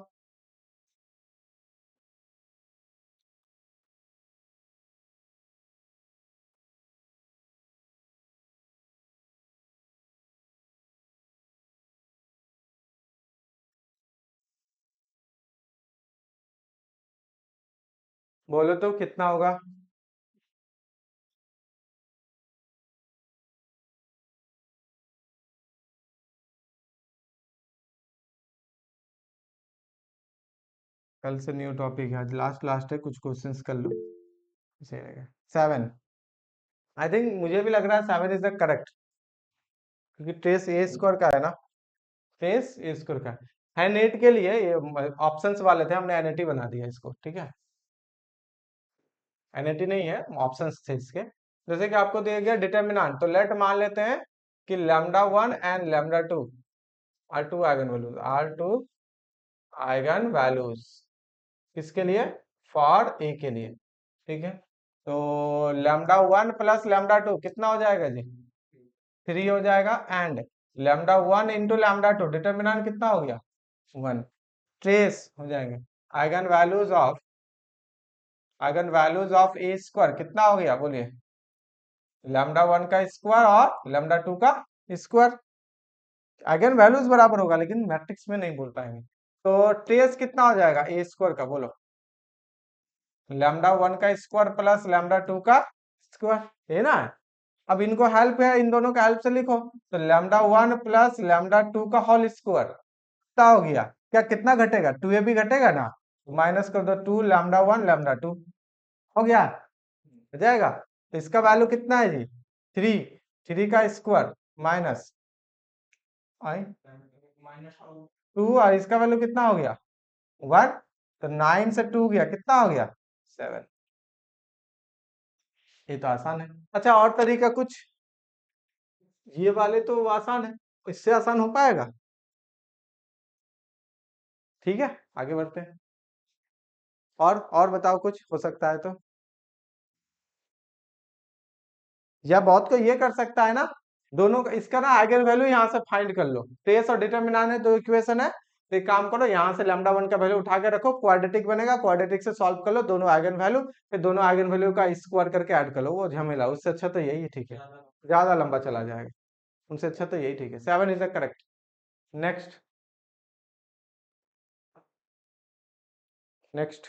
बोलो तो कितना होगा? कल से न्यू टॉपिक है, आज लास्ट है, कुछ क्वेश्चंस कर लो, सही रहेगा। 7, आई थिंक मुझे भी लग रहा है 7 इज द करेक्ट, क्योंकि ट्रेस ए स्क्वायर का है ना, ट्रेस ए स्क्वायर का है। नेट के लिए ये ऑप्शंस वाले थे, हमने एनएटी बना दिया इसको, ठीक है। एनएटी नहीं है, ऑप्शंस थे इसके। जैसे कि आपको दिया गया डिटर्मिनेंट, तो लेट मान लेते हैं कि lambda 1 and lambda 2 are two eigen values, are two eigen values किसके लिए? फॉर ए के लिए, ठीक है। तो लैम्डा 1 प्लस लैम्डा 2 कितना हो जाएगा जी? 3 हो जाएगा, and lambda 1 into lambda 2 determinant कितना हो गया? 1। ट्रेस हो जाएंगे eigen values of A square कितना हो गया बोलिए? लैम्डा 1 का स्क्वायर और लैम्डा 2 का स्क्वायर। आइगन वैल्यूज बराबर होगा, लेकिन मैट्रिक्स में नहीं बोल पाएंगे। तो ट्रेस कितना हो जाएगा ए स्क्वायर का? बोलो। लैम्डा 1 का स्क्वायर प्लस लैम्डा 2 का स्क्वायर, है ना। अब इनको हेल्प है, इन दोनों का हेल्प से लिखो, तो लैम्डा 1 प्लस लैम्डा 2 का होल स्क्वायर कितना हो गया? क्या कितना घटेगा? 2a भी घटेगा ना, माइनस कर दो 2 लैम्डा 1 लैम्डा 2 हो गया, हो जाएगा। तो इसका वैल्यू कितना है जी? 3 का स्क्वायर माइनस 2, और इसका वैल्यू कितना हो गया? 1। तो 9 से 2 गया, कितना हो गया? 7। ये तो आसान है। अच्छा, और तरीका कुछ? ये वाले तो आसान है, इससे आसान हो पाएगा? ठीक है, आगे बढ़ते हैं। और बताओ, कुछ हो सकता है तो। या बहुत को ये कर सकता है ना, दोनों का इसका ना आइगन वैल्यू यहाँ से फाइंड कर लो। ट्रेस और डिटर्मिनेंट है, दो इक्वेशन है, तो एक काम करो, यहाँ से लैम्डा 1 का वैल्यू उठा के रखो, क्वाड्रेटिक बनेगा, क्वाड्रेटिक से सॉल्व कर लो दोनों आइगन वैल्यू, फिर दोनों आइगन वैल्यू का स्क्वायर करके ऐड कर लो, वो झमेला। उससे अच्छा तो यही ठीक है, ज्यादा लंबा चला जाएगा, उनसे अच्छा तो यही ठीक है। 7 is the correct. Next next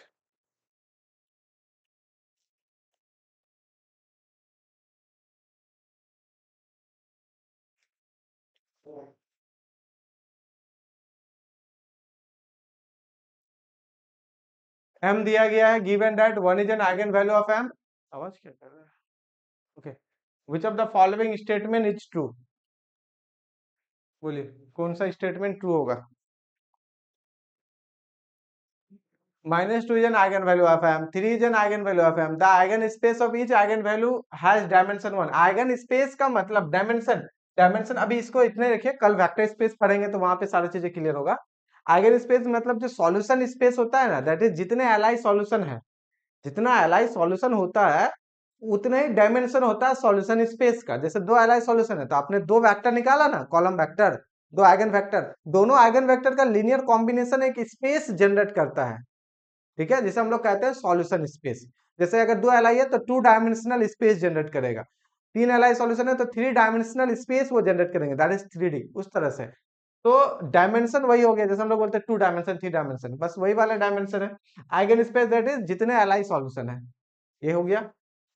m दिया गया है, given that 1 is an eigen value of m। आवाज क्या कर रहा है? Okay, which of the following statement is true? बोलिए, कौन सा स्टेटमेंट ट्रू होगा? -2 is an eigenvalue of m, 3 is an eigenvalue of m, the eigenspace of each eigenvalue has dimension 1। Eigen space का मतलब डायमेंशन अभी इसको इतने रखिए, कल वेक्टर स्पेस पढ़ेंगे तो वहां पे सारी चीजें क्लियर होगा। आइगन स्पेस मतलब जो सॉल्यूशन स्पेस होता है ना, दैट इज जितने एलआई सॉल्यूशन है, जितना एलआई सॉल्यूशन होता है उतने ही डायमेंशन होता है सॉल्यूशन स्पेस का। जैसे दो एलआई सॉल्यूशन है, तो आपने दो वेक्टर निकाला ना, कॉलम वेक्टर, दो आइगन वेक्टर, दोनों आइगन वेक्टर का लीनियर कॉम्बिनेशन एक स्पेस जनरेट करता है, ठीक है, जिसे हम लोग कहते हैं सॉल्यूशन स्पेस। जैसे अगर दो एलआई है तो 2 डायमेंशनल स्पेस जनरेट करेगा, 3 एलआई सॉल्यूशन है तो 3 डायमेंशनल स्पेस वो जनरेट करेंगे, दैट इज 3D, उस तरह से। तो डायमेंशन वही हो गया, जैसे हम लोग बोलते हैं 2 डायमेंशन 3 डायमेंशन, बस वही वाला डायमेंशन है। आइगन स्पेस दैट इज जितने एलआई सॉल्यूशन है, ये हो गया।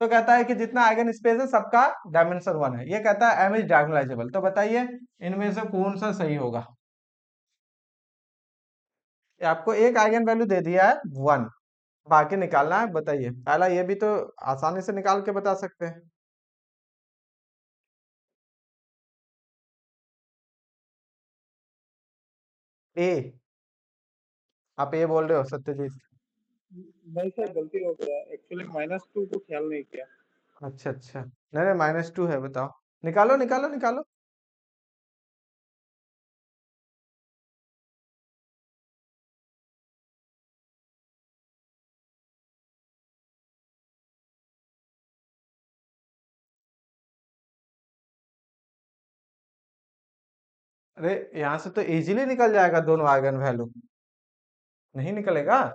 तो कहता है कि जितना आइगन स्पेस है सबका डायमेंशन 1 है, ये कहता है m इज डायगोनलाइजेबल। तो बताइए इनमें से कौन सा सही होगा? आपको एक आइगन वैल्यू दे दिया है 1, बाकी निकालना है, बताइए। पहला ये भी तो आसानी से निकाल के बता सकते हैं। ए, आप ए बोल रहे हो सत्यजीत? नहीं सर, गलती हो गया, एक्चुअली -2 को ख्याल नहीं किया। अच्छा अच्छा, नहीं नहीं -2 है, बताओ, निकालो निकालो निकालो। अरे यहाँ से तो इजीली निकल जाएगा दोनों आइगन वैल्यू। नहीं निकलेगा?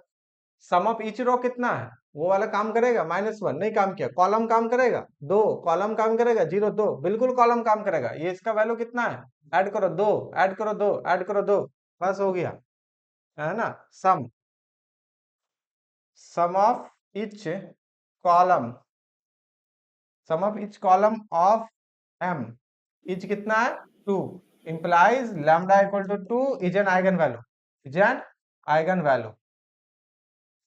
सम ऑफ ईच रो कितना है? वो वाला काम करेगा? -1 नहीं काम किया। कॉलम काम करेगा? 2 कॉलम काम करेगा? 0 2 बिल्कुल कॉलम काम करेगा। ये इसका वैल्यू कितना है? ऐड करो 2, ऐड करो 2, ऐड करो 2, बस हो गया, है ना? Sum of each column, sum of each column of m is कितना है? 2 implies lambda equal to 2 is an eigen value, is an eigen value,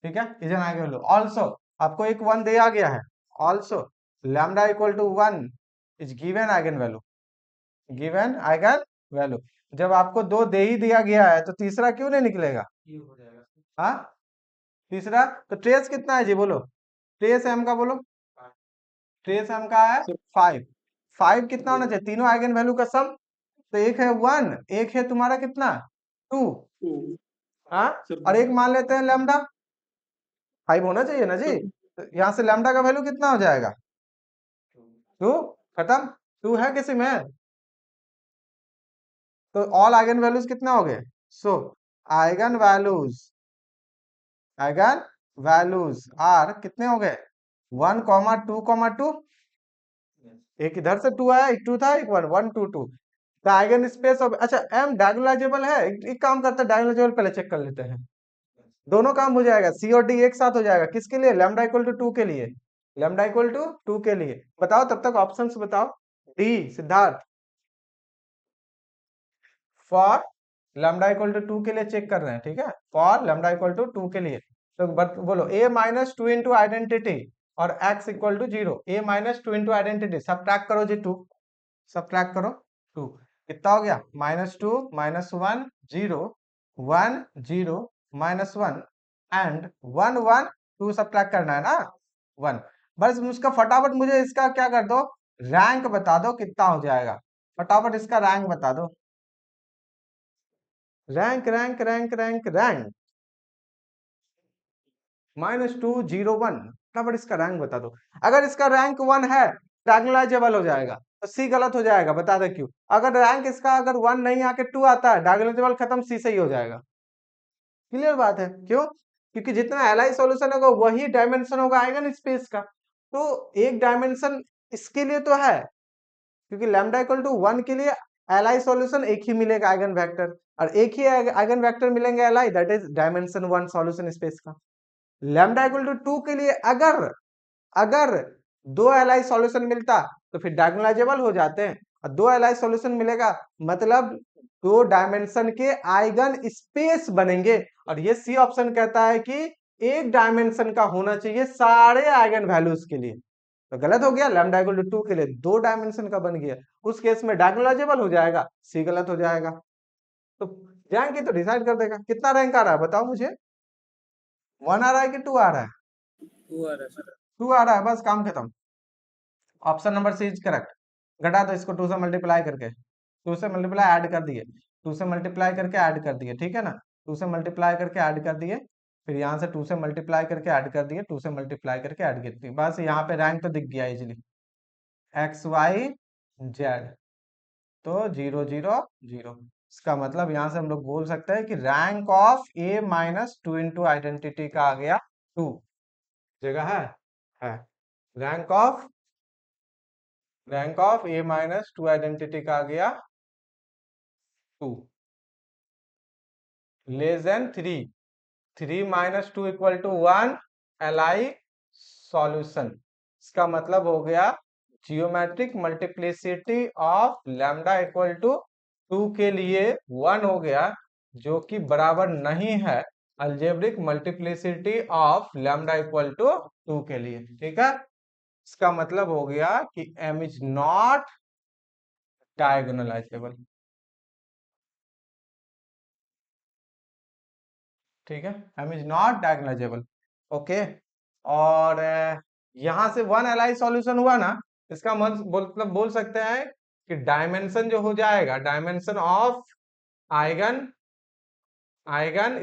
ठीक है, is an eigen value। also आपको एक 1 दिया गया है, also lambda equal to 1 is given eigen value, given eigen value। जब आपको 2 दे ही दिया गया है तो तीसरा क्यों नहीं निकलेगा? हाँ, तीसरा तो ट्रेस कितना है जी, बोलो ट्रेस m का, बोलो ट्रेस m का है 5। 5 कितना होना चाहिए? तीनों आइगन वैल्यू का सम, तो एक है 1, एक है तुम्हारा कितना 2, हाँ, और एक मान लेते हैं लैम्डा 5 होना चाहिए ना जी। तो यहाँ से लैम्डा का वैल्यू कितना हो जाएगा? 2, खत्म। 2 है किसी में? तो ऑल आइगन वैल्यूज कितना हो गए? So eigen values, eigen values are कितने हो गए? 1, 2, 2, एक इधर से 2 आया, एक 2 था, एक 1, 1 2 2। द आइगन स्पेस ऑफ, अच्छा m डायगोनलाइजेबल है? एक काम करते हैं, डायगोनलाइजेबल पहले चेक कर लेते हैं। दोनों काम हो जाएगा, सी और डी एक साथ हो जाएगा। किसके लिए? लैम्डा इक्वल टू 2 के लिए, लैम्डा इक्वल टू 2 के लिए। बताओ तब तक ऑप्शंस बताओ। D Siddharth, for lambda equal to 2 के लिए चेक कर रहे हैं, ठीक है, फॉर लैम्डा इक्वल टू 2 के लिए। तो बोलो a -2 इंटू आइडेंटिटी और x equal to 0। a -2 into identity, subtract करो जी 2, सब्ट्रैक्ट करो 2, कितना हो गया? -2 -1 0 1 0 -1 एंड 1 1 2 सब्ट्रैक्ट करना है ना 1। बस उसका फटाफट मुझे इसका क्या कर दो, रैंक बता दो कितना हो जाएगा। फटाफट इसका रैंक बता दो, rank rank rank rank rank -2 0 1, फटाफट इसका रैंक बता दो। अगर इसका रैंक 1 है डायगोनलाइजेबल हो जाएगा, तो सी गलत हो जाएगा, बता दे क्यों। अगर रैंक इसका अगर 1 नहीं आके 2 आता है, डायगोनलाइजेबल खत्म, सी सही हो जाएगा। क्लियर बात है, क्यों? क्योंकि जितना एलआई सॉल्यूशन होगा वही डायमेंशन होगा आइगन स्पेस का। तो एक डायमेंशन इसके लिए तो है, क्योंकि लैम्डा इक्वल टू 1 के लिए एलआई सॉल्यूशन एक ही मिलेगा आइगन वेक्टर, और एक ही आइगन वेक्टर मिलेंगे LI, that is dimension 1 solution space का। लैम्डा इक्वल टू 2 के लिए अगर अगर 2 एलआई सॉल्यूशन मिलता तो फिर डायगोनलाइजेबल हो जाते हैं, और 2 एलआई सॉल्यूशन मिलेगा मतलब 2 डायमेंशन के आइगन स्पेस बनेंगे। और ये सी ऑप्शन कहता है कि एक डायमेंशन का होना चाहिए सारे आइगन वैल्यूज के लिए। तो गलत हो गया, लैम्डा इक्वल टू 2 के लिए 2 डायमेंशन का बन गया, उस केस में डायगोनलाइजेबल हो जाएगा, सी गलत हो जाएगा। तो रैंक ही तो डिसाइड कर देगा। कितना रैंक आ रहा है बताओ मुझे, 1 आ रहा है कि 2 आ रहा है? 2 आ रहा है सर। 2 आ रहा है, बस काम खत्म। Option number C is correct. घटा दो इसको 2 से मल्टीप्लाई करके, 2 से मल्टीप्लाई ऐड कर दिए, 2 से मल्टीप्लाई करके ऐड कर दिए, ठीक है ना, 2 से मल्टीप्लाई करके ऐड कर दिए, फिर यहाँ से 2 से मल्टीप्लाई करके ऐड कर दिए, 2 से मल्टीप्लाई करके ऐड कर दिए, बस यहाँ पे रैंक तो दिख गया इजिली, एक्स वाई जेड, तो 0 0 0। इसका मतलब यहाँ से हम लोग बोल सकते हैं कि rank of a -2 into identity का आ गया 2, जगह है रैंक ऑफ a -2 आइडेंटिटी का आ गया 2, less than 3, 3 -2 equal to 1 LI solution. इसका मतलब हो गया geometric multiplicity of lambda equal to 2 के लिए 1 हो गया, जो कि बराबर नहीं है algebraic multiplicity of lambda equal to 2 के लिए, ठीक है। इसका मतलब हो गया कि m इज नॉट डायगोनलाइजेबल, ठीक है, m is not diagonalisable. Okay, और यहां से 1 Li सॉल्यूशन हुआ ना, इसका मतलब बोल सकते हैं कि डायमेंशन जो हो जाएगा, dimension of eigen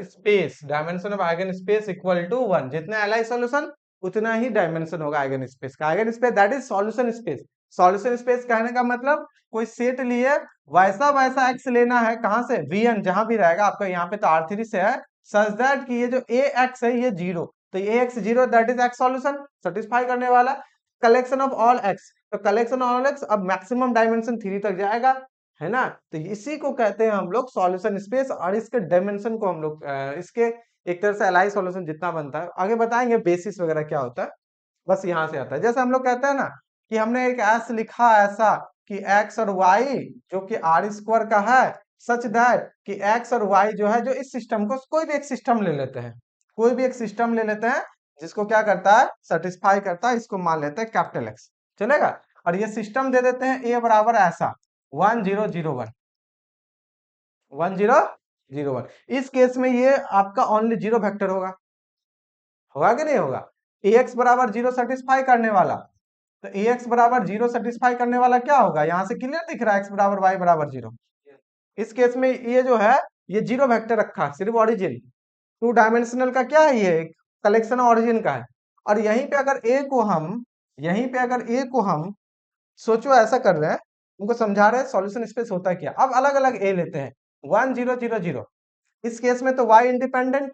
space, dimension of eigen space equal to 1। जितना Li सॉल्यूशन उतना ही डायमेंशन होगा आइगन स्पेस का। Eigen space that is solution space. Solution space कहने का मतलब कोई सेट लिए वैसा वैसा एक्स लेना है, कहां से, Vn जहां भी रहेगा आपका, यहाँ पे तो R3 से है, सच दैट कि ये जो Ax है ये जीरो, तो Ax zero that is x solution, satisfy करने वाला। कलेक्शन ऑफ ऑल एक्स, तो कलेक्शन ऑल एक्स अब मैक्सिमम डायमेंशन 3 तक जाएगा, है ना, तो इसी को कहते हैं हम लोग सॉल्यूशन स्पेस। और इसके डायमेंशन को हम लोग इसके एक तरह से Li सॉल्यूशन जितना बनता है आगे बताएंगे, बेसिस वगैरह क्या होता है, बस यहाँ से आता है। जैसे हम लोग कहते हैं ना कि हमने एक एस लिखा ऐसा कि x और y जो कि R² का है, सच दैट कि x और y जो है, जो इस सिस्टम को, कोई भी एक सिस्टम ले लेते हैं, कोई भी एक सिस्टम ले लेते हैं जिसको क्या करता है, सेटिस्फाई करता है, इसको मान लेते हैं कैपिटल X, चलेगा। और ये सिस्टम दे देते हैं a बराबर ऐसा 1 0 0 1 1 0 0 1। इस केस में ये आपका ओनली जीरो वेक्टर होगा, होगा कि नहीं होगा। ax बराबर 0 सेटिस्फाई करने वाला, तो ax बराबर 0 सेटिस्फाई करने वाला क्या होगा, यहां से क्लियर दिख रहा है x बराबर y बराबर 0। इस केस में ये जो है ये जीरो वेक्टर रखा, सिर्फ ओरिजिन, 2 डायमेंशनल का क्या है, ये कलेक्शन ओरिजिन का है। और यहीं पे अगर a को हम सोचो ऐसा कर रहे हैं, उनको समझा रहे हैं सॉल्यूशन स्पेस होता है क्या। अब अलग अलग a लेते हैं 1 0 0 0, इस केस में तो y इंडिपेंडेंट,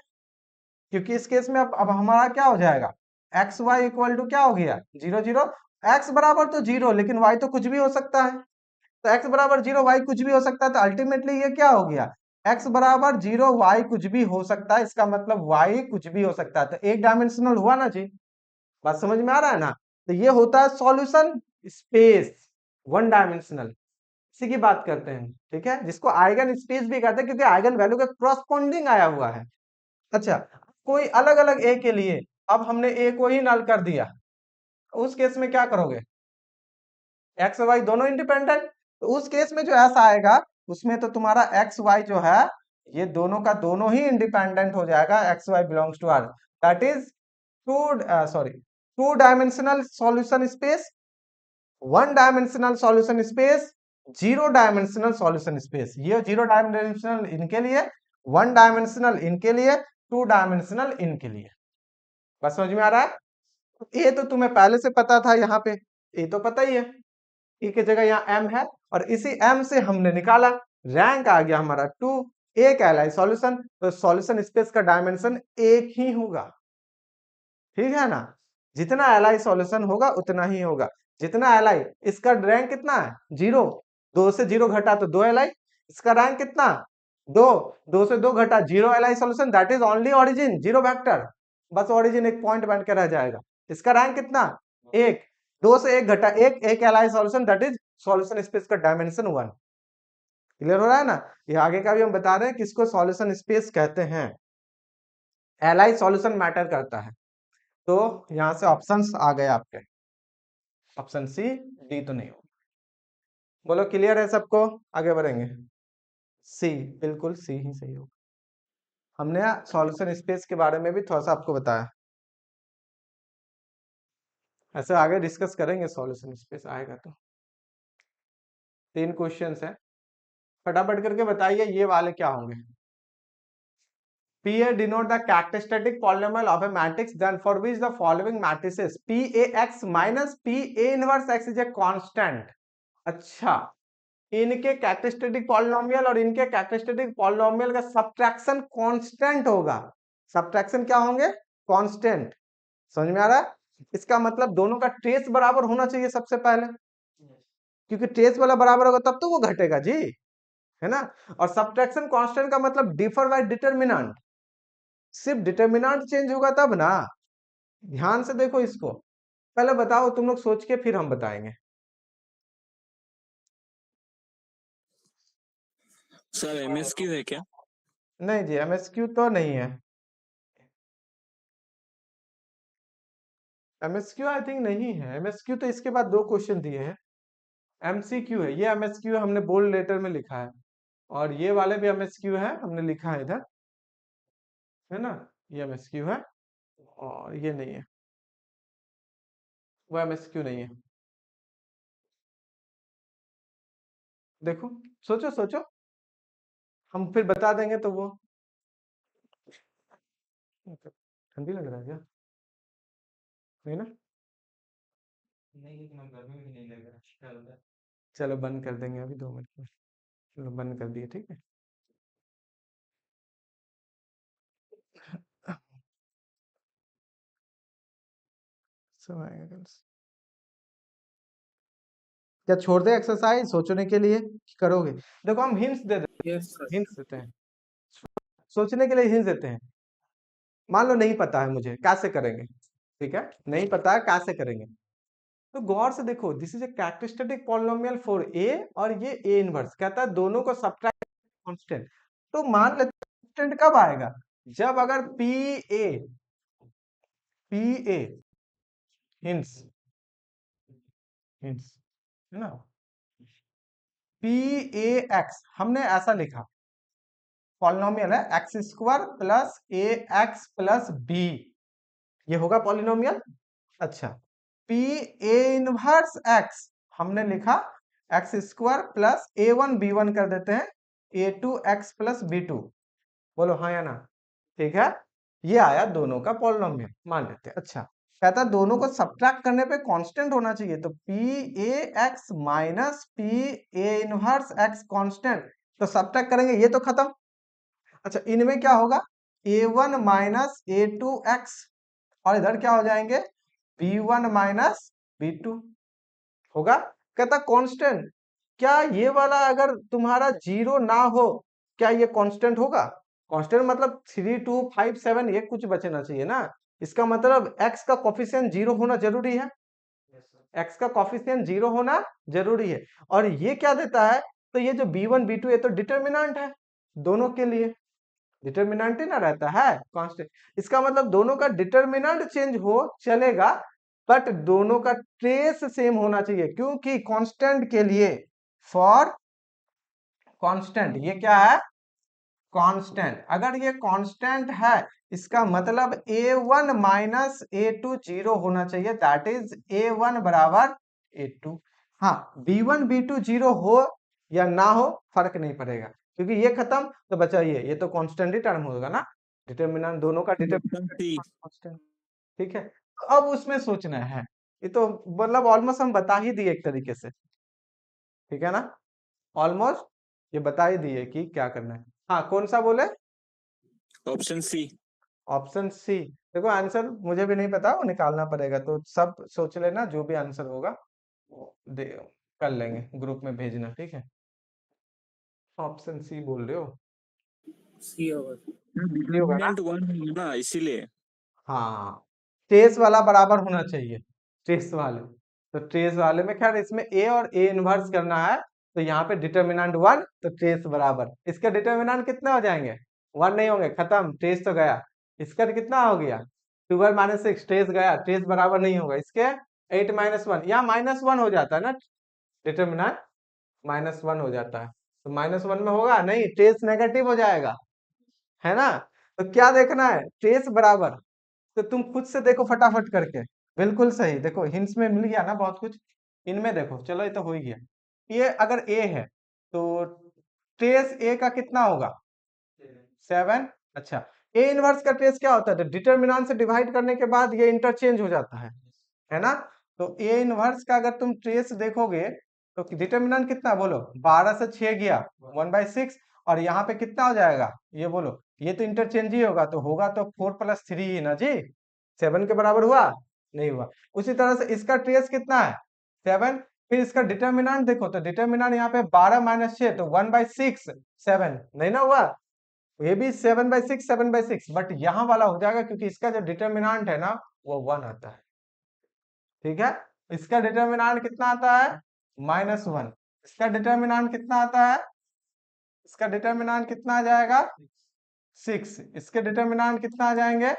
क्योंकि इस केस में अब हमारा क्या हो जाएगा, एक्स वाई इक्वल टू क्या हो गया 0 0। एक्स बराबर तो 0 लेकिन y तो कुछ भी हो सकता है, तो x बराबर 0 y कुछ भी हो सकता है, तो अल्टीमेटली ये क्या हो गया, x बराबर 0 y कुछ भी हो सकता है, इसका मतलब y कुछ भी हो सकता है, तो एक डायमेंशनल हुआ ना जी, बात समझ में आ रहा है ना। तो ये होता है सॉल्यूशन स्पेस, 1 डायमेंशनल, इसी की बात करते हैं, ठीक है, जिसको आइगन स्पेस भी कहते हैं क्योंकि आइगन वैल्यू के क्रॉसपोंडिंग आया हुआ है। अच्छा, कोई अलग अलग ए के लिए, अब हमने ए को ही नल कर दिया, उस केस में क्या करोगे, एक्स वाई दोनों इंडिपेंडेंट, तो उस केस में जो ऐसा आएगा उसमें तो तुम्हारा एक्स वाई जो है ये दोनों का दोनों ही इंडिपेंडेंट हो जाएगा, x y belongs to R, that is two dimensional solution space, 1 dimensional solution space, 0 dimensional solution space. ये 0 डायमेंशनल इनके लिए, 1 डायमेंशनल इनके लिए, 2 डायमेंशनल इनके लिए, बस समझ में आ रहा है। ए तो तुम्हें पहले से पता था, यहाँ पे ए तो पता ही है, ए की जगह यहाँ m है, और इसी m से हमने निकाला, रैंक आ गया हमारा 2, एक Li सॉल्यूशन, तो सॉल्यूशन स्पेस का डायमेंशन एक ही होगा, ठीक है ना, जितना Li सॉल्यूशन होगा उतना ही होगा, जितना Li, इसका रैंक कितना है 0, 2 से 0 घटा तो 2 Li, इसका रैंक कितना 2, 2 से 2 घटा 0 Li solution, that is only origin, zero vector, बस ओरिजिन एक पॉइंट बन के रह जाएगा। इसका रैंक कितना 1, 2 से 1 घटा 1, एक Li solution, that is solution space का डायमेंशन 1। क्लियर हो रहा है ना, ये आगे का भी हम बता रहे हैं किसको सॉल्यूशन स्पेस कहते हैं, Li सॉल्यूशन मैटर करता है। तो यहां से ऑप्शंस आ गए आपके, ऑप्शन सी डी तो नहीं होगा, बोलो क्लियर है सबको, आगे बढ़ेंगे। सी, बिल्कुल सी ही सही होगा, हमने सॉल्यूशन स्पेस के बारे में भी थोड़ा सा आपको बताया, ऐसे आगे डिस्कस करेंगे सॉल्यूशन स्पेस आएगा तो। 3 क्वेश्चंस है, फटाफट करके बताइए ये वाले क्या होंगे। PA denote the characteristic polynomial of a matrix then for which the following matrices PAX minus PA inverse X is a constant। अच्छा, इनके कैरेक्टरिस्टिक पॉलिनोमियल और इनके कैरेक्टरिस्टिक पॉलिनोमियल का सब्ट्रैक्शन कांस्टेंट होगा, सब्ट्रैक्शन क्या होंगे, कांस्टेंट, समझ में आ रहा है। इसका मतलब दोनों का ट्रेस बराबर होना चाहिए सबसे पहले, क्योंकि ट्रेस वाला बराबर होगा तब तो वो घटेगा जी, है ना। और सब्ट्रैक्शन कांस्टेंट का मतलब डिफर बाय डिटरमिनेंट, सिर्फ डिटरमिनेंट चेंज होगा तब ना, ध्यान से देखो इसको, पहले बताओ तुम लोग सोच के फिर हम बताएंगे। सर एमएसक्यू है क्या, नहीं जी, एमएसक्यू तो नहीं है, एमएसक्यू आई थिंक नहीं है, एमएसक्यू तो इसके बाद 2 क्वेश्चन दिए हैं, एमसीक्यू है, ये एमएसक्यू हमने बोल्ड लेटर में लिखा है, और ये वाले भी एमएसक्यू है, हमने लिखा है इधर, है ना, ये एमएसक्यू है। और ये नहीं है, वो MSQ नहीं है। देखो, सोचो सोचो, हम फिर बता देंगे तो वो ठंडी लग रहा है क्या? नहीं ना? नहीं, लेकिन हम गर्मी में नहीं लग रहा। चलो बंद कर देंगे अभी 2 मिनट में। चलो बंद कर दिए, ठीक है। सब आएगा कल से। क्या छोड़ दे एक्सरसाइज सोचने के लिए कि करोगे? देखो हम हिंट्स दे देते यस सर। हिंट्स देते हैं, सोचने के लिए हिंट्स देते हैं। मान लो नहीं पता है मुझे, कैसे करेंगे? ठीक है, नहीं पता है कैसे करेंगे? तो गौर से देखो, this is a characteristic polynomial for a, और ये ए इनवर्स कहता है दोनों को सब्ट्रैक्ट कांस्टेंट। तो मान लेते हैं कांस्टेंट कब आएगा? जब अगर पी ए हिंट्स हिंट्स है ना, पी ए एक्स हमने ऐसा लिखा, पॉलिनोमियल है एक्स स्क्वायर प्लस ए एक्स प्लस बी, ये होगा पॉलिनोमियल। अच्छा, पी ए इनवर्स एक्स हमने लिखा X square plus A one B one कर देते हैं A two X plus B two. बोलो हाँ या ना? ठीक है, ये आया दोनों का पॉलिनोमियल मान लेते हैं। अच्छा, कहता है दोनों को सब्ट्रैक्ट करने पे कांस्टेंट होना चाहिए, तो P A X minus P A inverse X constant, तो सब्ट्रैक्ट करेंगे ये तो खत्म। अच्छा, इनमें क्या होगा? A one minus A two X, और इधर क्या हो जाएंगे? B one minus B two होगा। कहता कांस्टेंट, क्या ये वाला अगर तुम्हारा 0 ना हो, क्या ये कांस्टेंट होगा? कांस्टेंट मतलब 3 2 5 7 ये कुछ बचना चाहिए ना। इसका मतलब x का कोफिशिएंट 0 होना जरूरी है, x का कोफिशिएंट 0 होना जरूरी है। और ये क्या देता है? तो ये जो b1 b2 ये तो डिटर्मिनेंट है दोनों के लिए, डिटर्मिनेंट ही ना रहता है कांस्टेंट। इसका मतलब दोनों का डिटर्मिनेंट चेंज हो चलेगा, बट दोनों का ट्रेस सेम होना चाहिए, क्योंकि कांस्टेंट के लिए फॉर कांस्टेंट, ये क्या है? कांस्टेंट। अगर ये कांस्टेंट है, इसका मतलब a1 माइनस a2 0 होना चाहिए, दैट इज a1 बराबर a2। हाँ, b1 b2 0 हो या ना हो फर्क नहीं पड़ेगा, क्योंकि ये खत्म तो बचा ये तो कांस्टेंट ही टर्म होगा ना, डिटर्मिनेंट दोनों का डिटर्मिनेंट कांस्टेंट। ठीक है, तो अब उसमें सोचना है, ये तो मतलब ऑलमोस्ट हम बता ही दिए एक तरीके से, ठीक है ना, ऑलमोस्ट ये बता ही दिए कि क्या करना है। हाँ, कौन सा बोले? Option C. Option C. देखो आंसर मुझे भी नहीं पता, वो निकालना पड़ेगा, तो सब सोच लेना, जो भी आंसर होगा वो दे कर लेंगे, ग्रुप में भेजना, ठीक है। ऑप्शन सी बोल रहे हो? सी होगा। डिटर्मिनेंट 1 होगा इसीलिए। हाँ, ट्रेस वाला बराबर होना चाहिए, ट्रेस वाले, तो ट्रेस वाले में खैर इसमें ए और ए इनवर्स करना है, तो यहाँ पे डिटर्मिनेंट 1 तो ट्रेस बराबर, इसके डिटर्मिनेंट कितने हो जाएंगे? 1 नहीं होंगे, खत्म, ट्रेस तो गया। इसका कितना हो गया? 2 माइनस 6, ट्रेस गया, ट्रेस बराबर नहीं होगा इसके। 8 माइनस 1, यहाँ -1 हो जाता है ना, डिटर्मिनेंट -1 हो जाता है, तो -1 में होगा नहीं, ट्रेस नेगेटिव हो जाएगा, है ना। तो क्या देखना है? ट्रेस बराबर, तो तुम खुद से देखो फटाफट करके। बिल्कुल सही, देखो हिंट्स में मिल गया ना बहुत कुछ, इनमें देखो, चलो ये तो हो ही गया। ये अगर ए है तो ट्रेस ए का कितना होगा? 7। अच्छा, ए इनवर्स का ट्रेस क्या होता है? डिटर्मिनेंट से डिवाइड करने के बाद ये इंटरचेंज हो जाता है ना। तो ए इनवर्स का अगर तुम ट्रेस देखोगे तो डिटर्मिनेंट कितना बोलो? 12 से 6 गया 1/6, और यहाँ पे कितना हो जाएगा ये बोलो? ये तो इंटरचेंज ही होगा, तो होगा तो 4 + 3 ही ना जी, 7 के बराबर हुआ? नहीं हुआ। उसी तरह से इसका ट्रेस कितना है? 7। फिर इसका डिटर्मिनेंट देखो, तो डिटर्मिनेंट यहाँ पे 12 - 6 तो 1/6 7 नहीं ना हुआ, ये भी 7/6 7/6, बट यहाँ वाला हो जाएगा क्योंकि इसका जो डिटर्मिनेंट है ना वो 1 आता है, ठीक है। इसका डिटर्मिनेंट कितना आता है? -1। इसका डिटर्मिनेंट कितना आता है? इसका डिटर्मिनेंट कितना आ जाएगा? 6। इसके डिटर्मिनेंट कितना आ जाएंगे?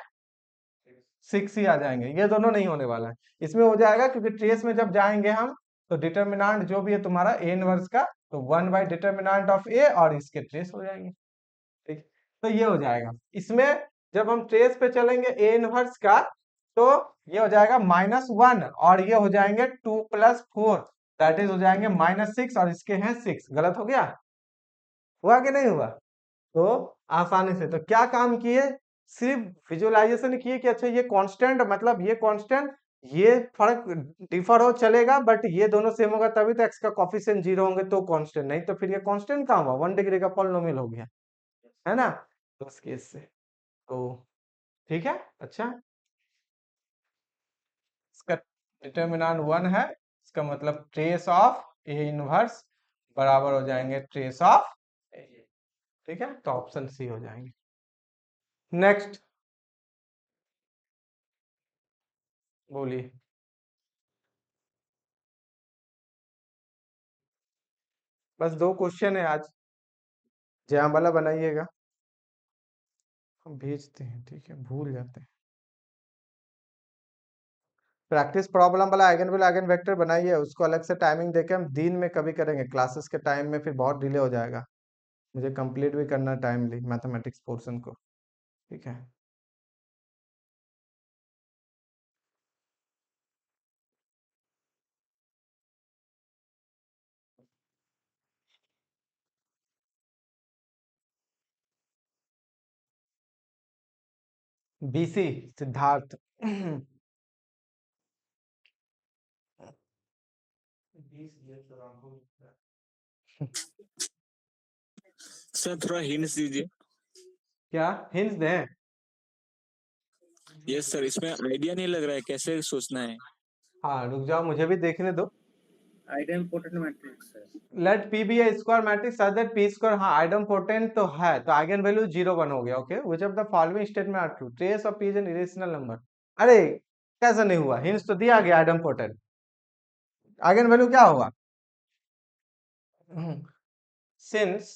6 ही आ जाएंगे, ये दोनों नहीं होने वाला है, इसमें हो जाएगा, क्योंकि ट्रेस में जब जाएंगे हम तो डिटर्मिनेंट जो भी है तुम्हारा ए इनवर्स का, तो 1 डिटर्मिनेंट ऑफ ए और इसके ट्रेस हो जाएंगे, ठीक। तो ये हो जाएगा, इसमें जब हम ट्रेस पे चलेंगे ए इनवर्स का, तो ये हो जाएगा -1 और ये हो जाएंगे 2 + 4, दैट इज हो जाएंगे -6 और इसके हैं 6। गलत हो गया? हुआ कि नहीं हुआ? तो आसानी से तो क्या काम किए, सिर्फ विजुअलाइजेशन किए कि अच्छा ये कांस्टेंट, मतलब ये कांस्टेंट, ये फर्क डिफर हो चलेगा, बट ये दोनों सेम होगा तभी तो एक्स का कोफिशिएंट 0 होंगे तो कांस्टेंट, नहीं तो फिर ये कांस्टेंट कहाँ हुआ, 1 डिग्री का पॉलिनोमियल हो गया, है ना? तो उस केस से तो ठीक है। अच्छा, इसका डिटर्मिनेंट 1 है, इसका मतलब ट्रेस ऑफ ए इनवर्स बराबर हो जाएंगे ट्रेस ऑफ ए। ठीक है, तो ऑप्शन सी हो जाएंगे। नेक्स्ट बोलिए। बस 2 क्वेश्चन है आज, जयां वाला बनाइएगा, हम भेजते हैं, ठीक है, भूल जाते हैं। प्रैक्टिस प्रॉब्लम वाला आइगन वैल्यू आइगन वेक्टर बनाइए, उसको अलग से टाइमिंग देके हम दिन में कभी करेंगे, क्लासेस के टाइम में फिर बहुत डिले हो जाएगा, मुझे कंप्लीट भी करना टाइमली मैथमेटिक्स पोर्शन को, ठीक है। बीसी सिद्धार्थ। सर थोड़ा हिंट्स दीजिए। क्या हिंट्स दें? यस सर, इसमें आइडिया नहीं लग रहा है कैसे सोचना है। हाँ रुक जाओ, मुझे भी देखने दो। आइडेम्पोटेंट मैट्रिक्स है। Let P be a square matrix such that P square, हाँ आइडेम्पोटेंट तो है, तो आइगन वैल्यू 0 1 हो गया। Okay, which of the following statement are true, trace of P is an irrational number. अरे कैसे नहीं हुआ, हिंट्स तो दिया गया, आइडेम्पोटेंट आइगन वैल्यू क्या होगा, सिंस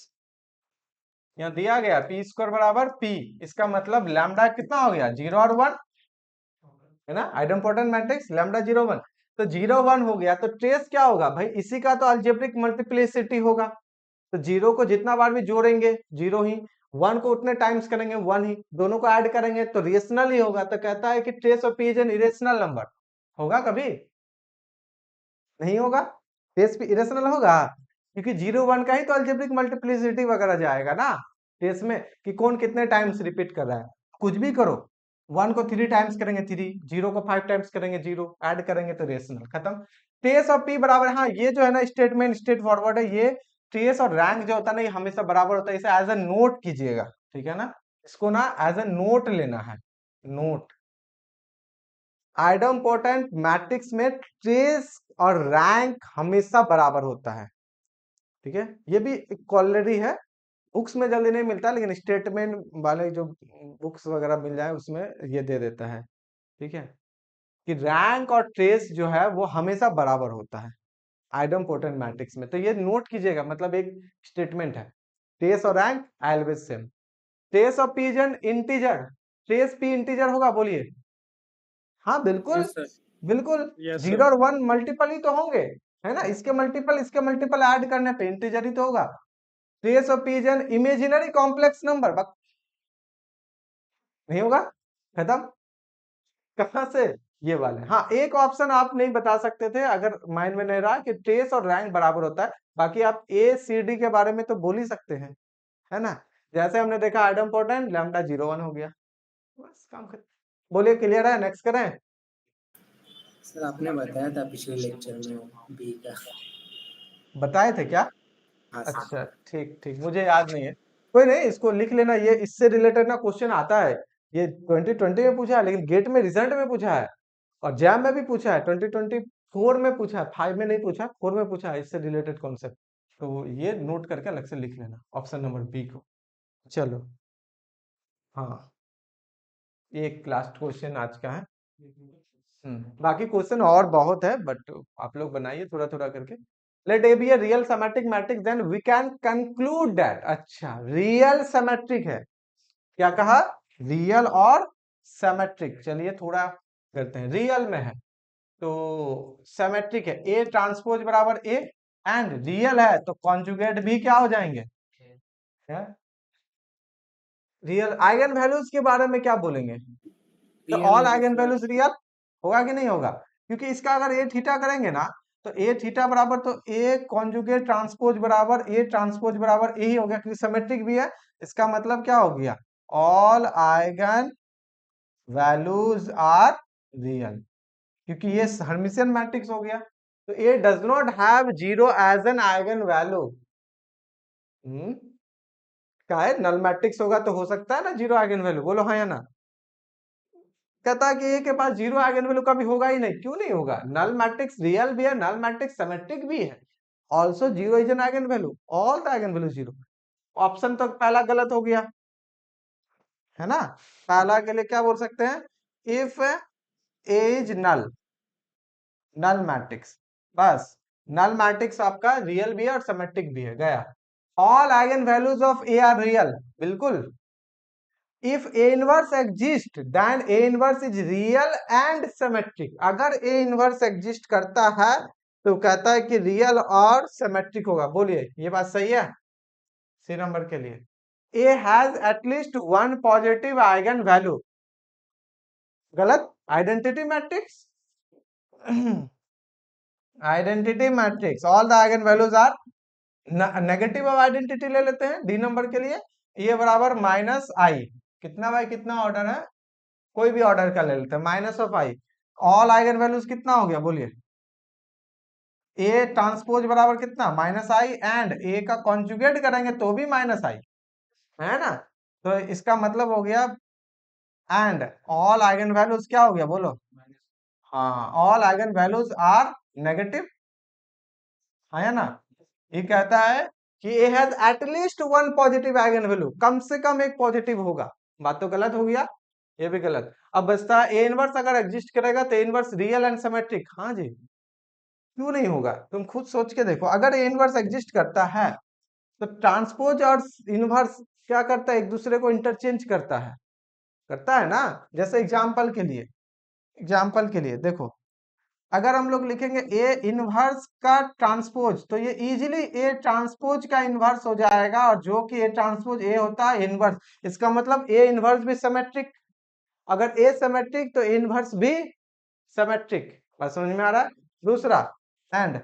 यहाँ दिया गया पी स्क्वायर बराबर पी, इसका मतलब लैम्डा कितना हो गया, 0 और 1, है ना, आइडेम्पोटेंट मैट्रिक्स लैम्डा 0 1, तो 0 1 हो गया, तो ट्रेस क्या होगा भाई, इसी का तो अलजेब्रिक मल्टीप्लिसिटी होगा, तो 0 को जितना बार भी जोड़ेंगे 0 ही, 1 को उतने टाइम्स करेंगे 1 ही, दोनों को ऐड करेंगे तो रेशनल ही होगा, तो कहता है कि trace of P is an irrational number. होगा कभी? नहीं होगा, ट्रेस भी इरेशनल होगा, क्योंकि 0 1 का ही तो अलजेब्रिक मल्टीप्लिसिटी वगैरह जाएगा ना ट्रेस में, कि कौन कितने टाइम्स रिपीट कर रहा है, कुछ भी करो, 1 को 3 टाइम्स करेंगे 3, 0 को 5 टाइम्स करेंगे 0, ऐड करेंगे तो रेशनल, खत्म। ट्रेस ऑफ पी बराबर, हाँ ये जो है ना स्टेटमेंट स्ट्रेट फॉरवर्ड है, ये ट्रेस और रैंक जो होता है ना ये हमेशा बराबर होता है, इसे एज ए नोट कीजिएगा, ठीक है ना, इसको ना एज ए नोट लेना है, नोट। आइडेम्पोटेंट मैट्रिक्स में ट्रेस और रैंक हमेशा बराबर होता है, ठीक है, ये भी क्वालिटी है, बुक्स में जल्दी नहीं मिलता, लेकिन स्टेटमेंट वाले जो बुक्स वगैरह मिल जाए उसमें ये दे देता है, ठीक है, कि रैंक और ट्रेस जो है वो हमेशा बराबर होता है आइडेम्पोटेंट मैट्रिक्स में, तो ये नोट कीजिएगा, मतलब एक स्टेटमेंट है, ट्रेस और rank always same. Trace of P is N integer, trace P integer होगा, बोलिए। हाँ बिल्कुल, यस सर। बिल्कुल, यस 0 सर। और 1 मल्टीपल ही तो होंगे, है ना, इसके मल्टीपल ऐड करने पे इंटीजर ही तो होगा। Trace of P is an imaginary complex number, नहीं होगा, खत्म। कहां से, ये वाले, हाँ एक ऑप्शन आप नहीं बता सकते थे अगर माइंड में नहीं रहा कि ट्रेस और रैंक बराबर होता है, बाकी आप ए सी डी के बारे में तो बोल ही सकते हैं, है ना, जैसे हमने देखा आइडेम्पोटेंट लैम्डा 0 1 हो गया, बस काम खत्म। बोलिए, क्लियर है, नेक्स्ट करें। सर आपने बताया था पिछले लेक्चर में बी का। बताए थे क्या? हाँ सर। अच्छा ठीक ठीक, मुझे याद नहीं है, कोई नहीं, इसको लिख लेना, ये इससे रिलेटेड ना क्वेश्चन आता है, ये 2020 में पूछा है, लेकिन गेट में रिजल्ट में पूछा है, और जैम में भी पूछा है, 2024 में पूछा है, 5 में नहीं पूछा, 4 में पूछा है, इससे रिलेटेड कॉन्सेप्ट, तो ये नोट करके अलग से लिख लेना ऑप्शन नंबर बी को। चलो हाँ, एक लास्ट क्वेश्चन आज का है, बाकी क्वेश्चन और बहुत है, बट आप लोग बनाइए थोड़ा थोड़ा करके। Let A B a real symmetric matrix, then we can conclude that, अच्छा रियल सिमेट्रिक है, क्या कहा, रियल और सिमेट्रिक, चलिए थोड़ा करते हैं, रियल में है तो सिमेट्रिक है, ए ट्रांसपोज बराबर ए, एंड रियल है तो कॉन्जुगेट भी क्या हो जाएंगे, रियल आइगन वैल्यूज के बारे में क्या बोलेंगे? तो Real ऑल होगा आइगन sir. वैल्यूज रियल होगा कि नहीं होगा? क्योंकि इसका अगर ए थीटा करेंगे ना तो ए थीटा बराबर तो ए कॉन्जुगेट ट्रांसपोज बराबर ए ट्रांसपोज बराबर ए ही हो गया, क्योंकि सिमेट्रिक भी है। इसका मतलब क्या हो गया? All eigen values are real, क्योंकि ये हर्मिशियन मैट्रिक्स हो गया। तो A does not have zero as an eigen value. क्या है? नल मैट्रिक्स होगा तो हो सकता है ना जीरो आइगन वैल्यू, बोलो हाँ या ना? कहता है कि ए के पास जीरो आइगन वैल्यू कभी होगा ही नहीं। क्यों नहीं होगा? नल मैट्रिक्स रियल भी है, नल मैट्रिक्स सिमेट्रिक भी है। Also zero is an eigen value, all the eigen value zero. Option तो पहला गलत हो गया है ना। पहला के लिए क्या बोल सकते हैं? If A is null, null matrix, बस नल मैट्रिक्स आपका रियल भी है और सिमेट्रिक भी है, गया। All eigen values of A are real, बिल्कुल। If A inverse exist then A inverse is real and symmetric. अगर ए इनवर्स एग्जिस्ट करता है तो कहता है कि रियल और सिमेट्रिक होगा। बोलिए ये बात सही है? सी नंबर के लिए A has at least one positive eigen value, गलत। Identity matrix, identity matrix all the eigen values are negative. अब आइडेंटिटी ले लेते हैं डी नंबर के लिए। ये बराबर माइनस आई, कितना बाई कितना ऑर्डर है? कोई भी ऑर्डर का ले लेते हैं, minus of I. All eigen values कितना हो गया? बोलिए। ए ट्रांसपोज बराबर कितना? माइनस आई, एंड ए का कॉन्जुगेट करेंगे तो भी माइनस आई, है ना। तो इसका मतलब हो गया एंड ऑल आइगन वैल्यूज क्या हो गया? बोलो। हाँ, all eigen values are negative, है ना। ये कहता है कि A has at least one positive eigen value, कम से कम एक पॉजिटिव होगा। बात तो गलत हो गया, ये भी गलत। अब बचता है ए इनवर्स अगर एग्जिस्ट करेगा तो A inverse real and symmetric. हाँ जी, क्यों नहीं होगा? तुम खुद सोच के देखो। अगर ए इनवर्स एग्जिस्ट करता है तो ट्रांसपोज और इनवर्स क्या करता है? एक दूसरे को इंटरचेंज करता है ना। जैसे एग्जाम्पल के लिए देखो, अगर हम लोग लिखेंगे ए इनवर्स का ट्रांसपोज तो ये इजीली ए ट्रांसपोज का इनवर्स हो जाएगा, और जो कि ए ट्रांसपोज ए होता है इनवर्स। इसका मतलब ए इनवर्स भी सिमेट्रिक। अगर ए सिमेट्रिक तो ए इनवर्स भी सिमेट्रिक। बात समझ में आ रहा है? दूसरा, एंड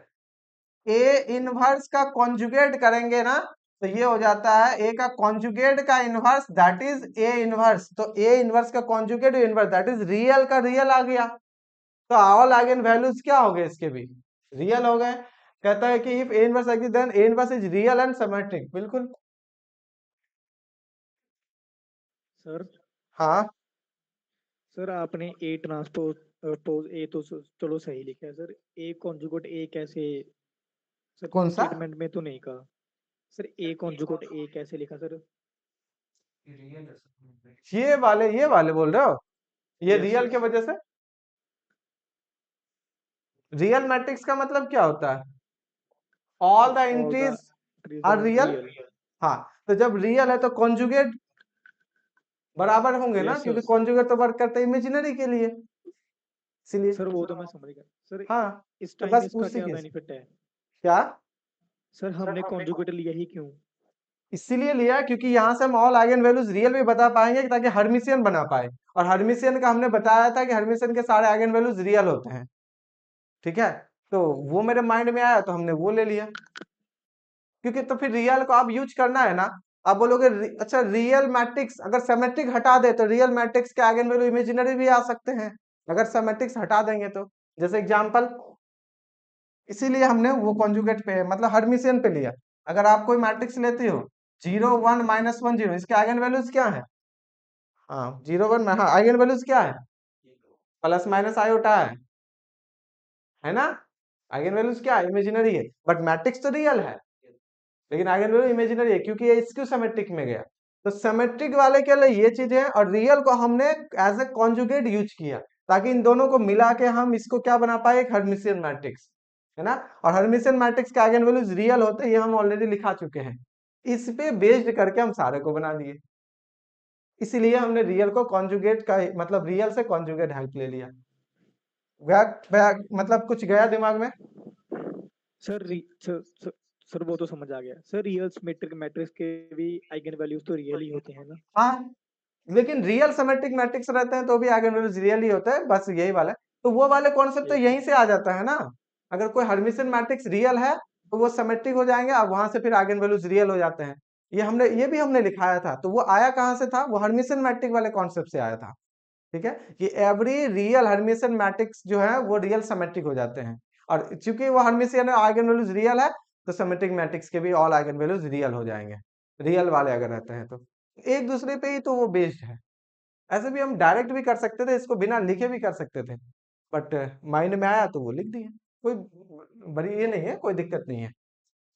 ए इनवर्स का कॉन्जुगेट करेंगे ना तो ये हो जाता है ए का कॉन्जुगेट का inverse, that is A inverse. तो ए इनवर्स का conjugate inverse, that is real का रियल आ गया। तो ऑल आइगन वैल्यूज क्या हो गए? इसके भी रियल हो गए। कहता है कि if A inverse exist then A inverse is real and symmetric, बिल्कुल। सर हाँ सर आपने ए ट्रांसपोज पोज ए तो चलो सही लिखा है सर। ए कॉन्जुगेट ए कैसे सर? कौन सा? स्टेटमेंट में तो नहीं कहा सर। ए कॉन्जुगेट ए कैसे लिखा सर? ये वाले बोल रहे हो? ये Yes, रियल yes. के वजह से। रियल मैट्रिक्स का मतलब क्या होता है? All the All the entries entries are are real. हाँ, तो जब रियल है तो कॉन्जुगेट बराबर होंगे ना, Yes, क्योंकि yes. कॉन्जुगेट तो वर्क करते हैं इमेजिनरी के लिए, इसलिए। सर वो तो मैं समझ गया सर। हाँ, इस तो टाइम बस इसका उसी क्या के बेनिफिट है क्या सर? हमने कॉन्जुगेट लिया ही क्यों? इसीलिए लिया क्योंकि यहाँ से हम ऑल आइगन वैल्यूज रियल भी बता पाएंगे ताकि हर्मिशियन बना पाए। और हर्मिशियन का हमने बताया था कि हर्मिशियन के सारे आइगन वैल्यूज रियल होते हैं, ठीक है। तो वो मेरे माइंड में आया तो हमने वो ले लिया, क्योंकि तो फिर रियल को आप यूज करना है ना। आप बोलोगे अच्छा रियल मैट्रिक्स अगर सिमेट्रिक हटा दे तो रियल मैट्रिक्स के आइगन वैल्यू इमेजिनरी भी आ सकते हैं, अगर सिमेट्रिक्स हटा देंगे तो। जैसे एग्जांपल, इसीलिए हमने वो कॉन्जुगेट पे मतलब हर्मिशियन पे लिया। अगर आप कोई मैट्रिक्स लेते हो 0 1 -1 0, इसके आइगन वैल्यूज क्या है? हाँ 0 1, हाँ आइगन वैल्यूज क्या है? प्लस माइनस आयोटा है ना। आइगन वैल्यूज क्या है? इमेजिनरी है, बट मैट्रिक्स तो रियल है, लेकिन आइगन वैल्यू इमेजिनरी है क्योंकि ये स्क्यू सिमेट्रिक में गया। तो सिमेट्रिक वाले के लिए ये चीजें, और रियल को हमने एज ए कॉन्जुगेट यूज किया ताकि इन दोनों को मिला के हम इसको क्या बना पाए? एक हर्मिशियन मैट्रिक्स, है ना। और हर्मिशियन मैट्रिक्स के आइगन वैल्यूज रियल होते हैं, ये हम ऑलरेडी लिखा चुके हैं। इस पे बेस्ड करके हम सारे को बना दिए, इसीलिए हमने रियल को कॉन्जुगेट का मतलब रियल से कॉन्जुगेट हेल्प ले लिया। मतलब कुछ गया दिमाग में? सर सर वो तो समझ आ गया सर। रियल सिमेट्रिक मैट्रिक्स के भी आइगन वैल्यूज तो रियल ही होते हैं ना? हाँ, लेकिन रियल सिमेट्रिक मैट्रिक्स रहते हैं तो भी आइगन वैल्यूज रियल ही होता है, बस यही वाला है। तो वो वाले कॉन्सेप्ट तो ठीक यहीं से आ जाता है ना। अगर कोई हर्मिशियन मैट्रिक्स रियल है तो वो सिमेट्रिक हो जाएंगे, अब वहां से फिर आइगन वैल्यूज रियल हो जाते हैं। ये भी हमने लिखाया था, तो वो आया कहाँ से था? वो हर्मिशियन मैट्रिक वाले कॉन्सेप्ट से आया था। ठीक है, कि एवरी रियल हर्मिशियन मैट्रिक्स जो है वो रियल सिमेट्रिक हो जाते हैं, और चूंकि वो हर्मिशियन आइगन वैल्यूज रियल है तो सिमेट्रिक मैट्रिक्स के भी ऑल आइगन वैल्यूज रियल हो जाएंगे, रियल वाले अगर रहते हैं तो। एक दूसरे पे ही तो वो बेस्ड है। ऐसे भी हम डायरेक्ट भी कर सकते थे, इसको बिना लिखे भी कर सकते थे, बट माइंड में आया तो वो लिख दिए। कोई बड़ी ये नहीं है, कोई दिक्कत नहीं है।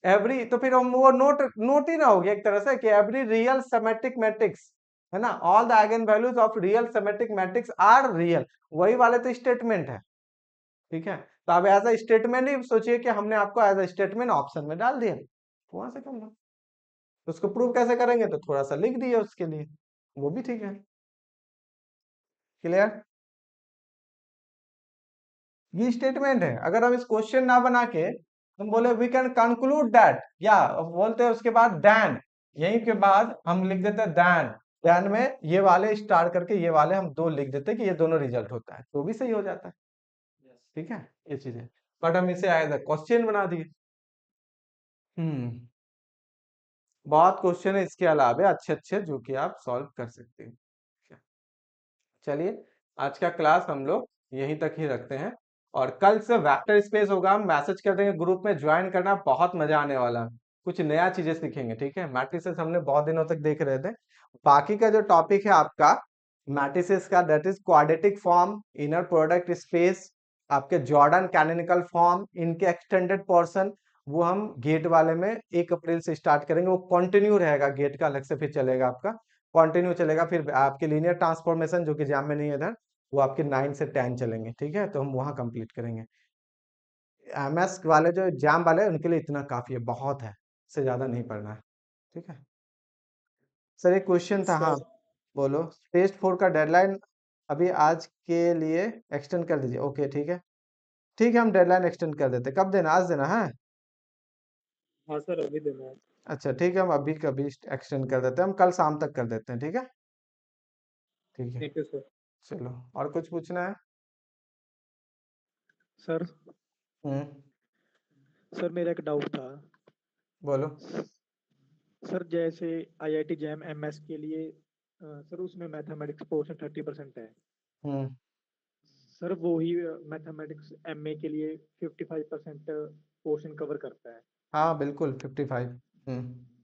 एवरी तो फिर हम वो नोट ही ना हो गया एक तरह से कि एवरी रियल सिमेट्रिक मैट्रिक्स, है ना, all the eigen values of real symmetric matrix are real, वही वाले तो स्टेटमेंट है। ठीक है, तो अब एज अ स्टेटमेंट ही सोचिए कि हमने आपको एज अ स्टेटमेंट ऑप्शन में डाल दिया, वहां से कम तो उसको प्रूव कैसे करेंगे? तो थोड़ा सा लिख दिए उसके लिए, वो भी ठीक है। क्लियर? ये स्टेटमेंट है। अगर हम इस क्वेश्चन ना बना के हम बोले वी कैन कंक्लूड दैट, या बोलते हैं उसके बाद देन, यहीं के बाद हम लिख देते हैं देन में ये वाले स्टार करके ये वाले हम दो लिख देते हैं कि ये दोनों रिजल्ट होता है, तो भी सही हो जाता है। ठीक है, ये चीजें, बट हम इसे एज अ क्वेश्चन बना दिए। बहुत क्वेश्चन है इसके अलावा अच्छे अच्छे जो कि आप सॉल्व कर सकते हैं। चलिए, आज का क्लास हम लोग यहीं तक ही रखते हैं, और कल से वेक्टर स्पेस होगा, हम मैसेज कर देंगे ग्रुप में, ज्वाइन करना, बहुत मजा आने वाला है, कुछ नया चीजें सीखेंगे। ठीक है, मैट्रिसेस हमने बहुत दिनों तक देख रहे थे। बाकी का जो टॉपिक है आपका मैट्रिसेस का, that is quadratic form, inner product space, आपके जॉर्डन कैनोनिकल फॉर्म, इनके एक्सटेंडेड पोर्शन, वो हम गेट वाले में 1 अप्रैल से स्टार्ट करेंगे। वो कंटिन्यू रहेगा, गेट का अलग से फिर चलेगा, आपका कंटिन्यू चलेगा। फिर आपके लीनियर ट्रांसफॉर्मेशन जो कि एग्जाम में नहीं है इधर, वो आपके 9 से 10 चलेंगे। ठीक है, तो हम वहां कंप्लीट करेंगे। एमएस वाले जो एग्जाम वाले हैं उनके लिए इतना काफी है, बहुत है, इससे ज्यादा नहीं पढ़ना है। ठीक है सर, एक क्वेश्चन था। हाँ बोलो। टेस्ट 4 का डेडलाइन अभी आज के लिए एक्सटेंड कर दीजिए। ओके ठीक है, ठीक है, हम डेडलाइन एक्सटेंड कर देते। कब देना? आज देना है? हाँ सर, अभी देना है। अच्छा ठीक है, हम अभी कभी एक्सटेंड कर देते हैं, हम कल शाम तक कर देते हैं। ठीक है, ठीक है, ठीक है सर। चलो, और कुछ पूछना है? सर हम्म, सर मेरा एक डाउट था। बोलो। सर जैसे आईआईटी जैम एमएस के लिए सर उसमें मैथमेटिक्स पोर्शन 30% है। हम्म, सर वो ही मैथमेटिक्स एमए के लिए 55% पोर्शन कवर करता है। हाँ बिल्कुल 55।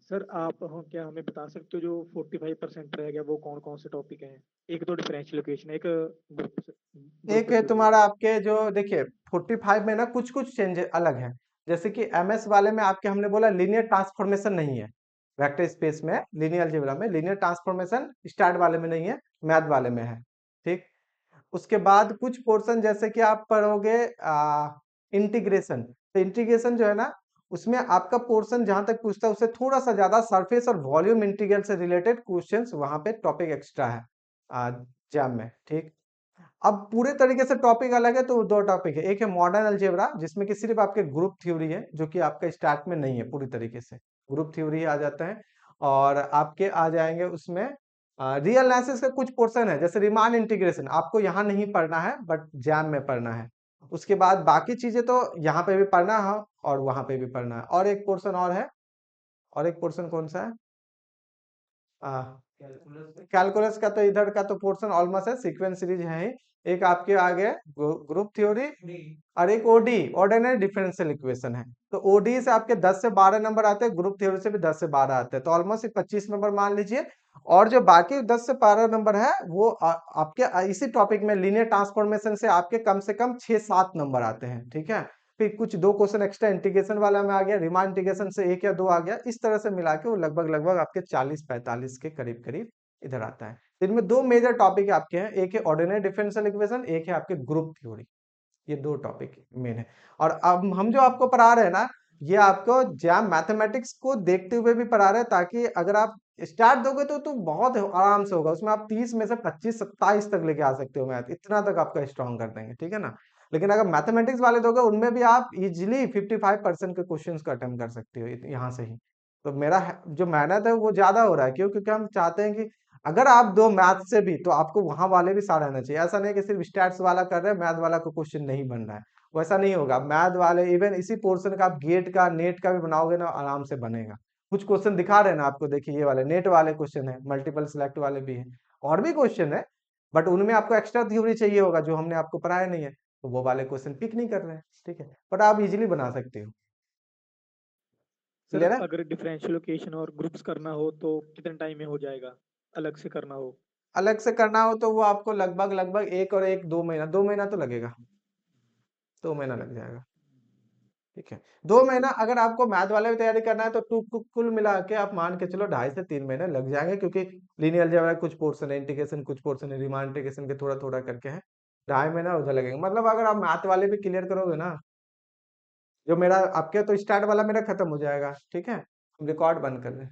सर आप क्या हमें बता सकते हो जो 45% रह गया वो कौन कौन से टॉपिक हैं? एक तो डिफरेंशियल इक्वेशन, एक एक है तुम्हारा आपके जो देखिए 45 में ना कुछ कुछ चेंज अलग है। जैसे कि एमएस वाले में आपके हमने बोला लीनियर ट्रांसफॉर्मेशन नहीं है, वेक्टर स्पेस में लीनियर अलजेब्रा में लीनियर ट्रांसफॉर्मेशन स्टार्ट वाले में नहीं है, मैथ वाले में है। ठीक, उसके बाद कुछ पोर्शन जैसे कि आप पढ़ोगे इंटीग्रेशन, तो इंटीग्रेशन जो है ना उसमें आपका पोर्शन जहां तक पूछता है उससे थोड़ा सा ज्यादा सरफेस और वॉल्यूम इंटीग्रल से रिलेटेड क्वेश्चंस वहां पे टॉपिक एक्स्ट्रा है एग्जाम में। ठीक, अब पूरे तरीके से टॉपिक अलग है, तो दो टॉपिक है। एक है मॉडर्न अलजेब्रा जिसमें कि सिर्फ आपके ग्रुप थ्योरी है, जो कि आपका स्टार्ट में नहीं है पूरी तरीके से, ग्रुप थ्योरी आ जाता है। और आपके आ जाएंगे उसमें रियल एनालिसिस का कुछ पोर्शन है, जैसे रिमान इंटीग्रेशन आपको यहाँ नहीं पढ़ना है बट जैम में पढ़ना है। उसके बाद बाकी चीजें तो यहाँ पे भी पढ़ना है और वहां पे भी पढ़ना है। और एक पोर्शन और है, और एक पोर्शन कौन सा है? कैलकुलस का तो इधर का तो पोर्शन ऑलमोस्ट है, सीक्वेंस सीरीज है ही। एक आपके आगे ग्रुप थ्योरी, और एक ओडी ऑर्डिनरी डिफरेंशियल इक्वेशन है। तो ओडी से आपके 10 से 12 नंबर आते हैं, ग्रुप थ्योरी से भी 10 से 12 आते हैं, तो ऑलमोस्ट 25 नंबर मान लीजिए। और जो बाकी 10 से 12 नंबर है वो आपके इसी टॉपिक में लीनियर ट्रांसफॉर्मेशन से आपके कम से कम 6-7 नंबर आते हैं। ठीक है, फिर कुछ 2 क्वेश्चन एक्स्ट्रा इंटीग्रेशन वाला में आ गया, रिमान इंटीग्रेशन से 1 या 2 आ गया, इस तरह से मिला के वो लगभग आपके 40-45 के करीब करीब इधर आता है। इनमें 2 मेजर टॉपिक आपके हैं, एक है ऑर्डिनरी डिफरेंशियल इक्वेशन, एक है आपके ग्रुप थ्योरी। ये 2 टॉपिक मेन है। और अब हम जो आपको पढ़ा रहे हैं ना, ये आपको जैम मैथमेटिक्स को देखते हुए भी पढ़ा रहे हैं, ताकि अगर आप स्टार्ट दोगे तो बहुत आराम से होगा, उसमें आप 30 में से 25-27 तक लेके आ सकते हो मैथ, इतना तक आपका स्ट्रॉन्ग कर देंगे। ठीक है ना, लेकिन अगर मैथमेटिक्स वाले दोगे उनमें भी आप इजिली 55% के क्वेश्चंस को अटेम्प्ट कर सकते हो यहाँ से ही। तो मेरा जो मेहनत है वो ज्यादा हो रहा है, क्यों? क्योंकि हम चाहते हैं कि अगर आप दो मैथ से भी, तो आपको वहां वाले भी सारा आना चाहिए। ऐसा नहीं कि सिर्फ स्टैट्स वाला कर रहे हैं, मैथ वाला को क्वेश्चन नहीं बन रहा है, वैसा नहीं होगा। मैथ वाले इवन इसी पोर्शन का आप गेट का नेट का भी बनाओगे ना, आराम से बनेगा। कुछ क्वेश्चन दिखा रहे हैं ना आपको, देखिए ये वाले नेट वाले क्वेश्चन है, मल्टीपल सिलेक्ट वाले भी है, और भी क्वेश्चन है, बट उनमें आपको एक्स्ट्रा थ्योरी चाहिए होगा जो हमने आपको पढ़ाया नहीं है, तो वो वाले क्वेश्चन पिक नहीं कर रहे हैं, ठीक है, बट आप इजीली बना सकते हो। सर क्लियर है? अगर डिफरेंशियल इक्वेशन और ग्रुप्स करना हो तो कितने टाइम में हो जाएगा, अलग से करना हो? अलग से करना हो तो वो आपको लगभग 1 और 1 2 महीना, 2 महीना तो लगेगा, 2 महीना लग जाएगा, ठीक है। 2 महीना अगर आपको मैथ वाले भी तैयारी करना है तो कुल मिला के आप मान के चलो 2.5 से 3 महीने लग जाएंगे, क्योंकि लीनियर अलजेब्रा कुछ पोर्शन है, इंटीग्रेशन कुछ पोर्शन है, रीमान इंटीग्रेशन के थोड़ा थोड़ा करके है, 2.5 महीना उधर लगेगा। मतलब अगर आप मैथ वाले भी क्लियर करोगे ना, जो मेरा आपके तो स्टार्ट वाला मेरा खत्म हो जाएगा, ठीक है। हम रिकॉर्ड बंद कर दें।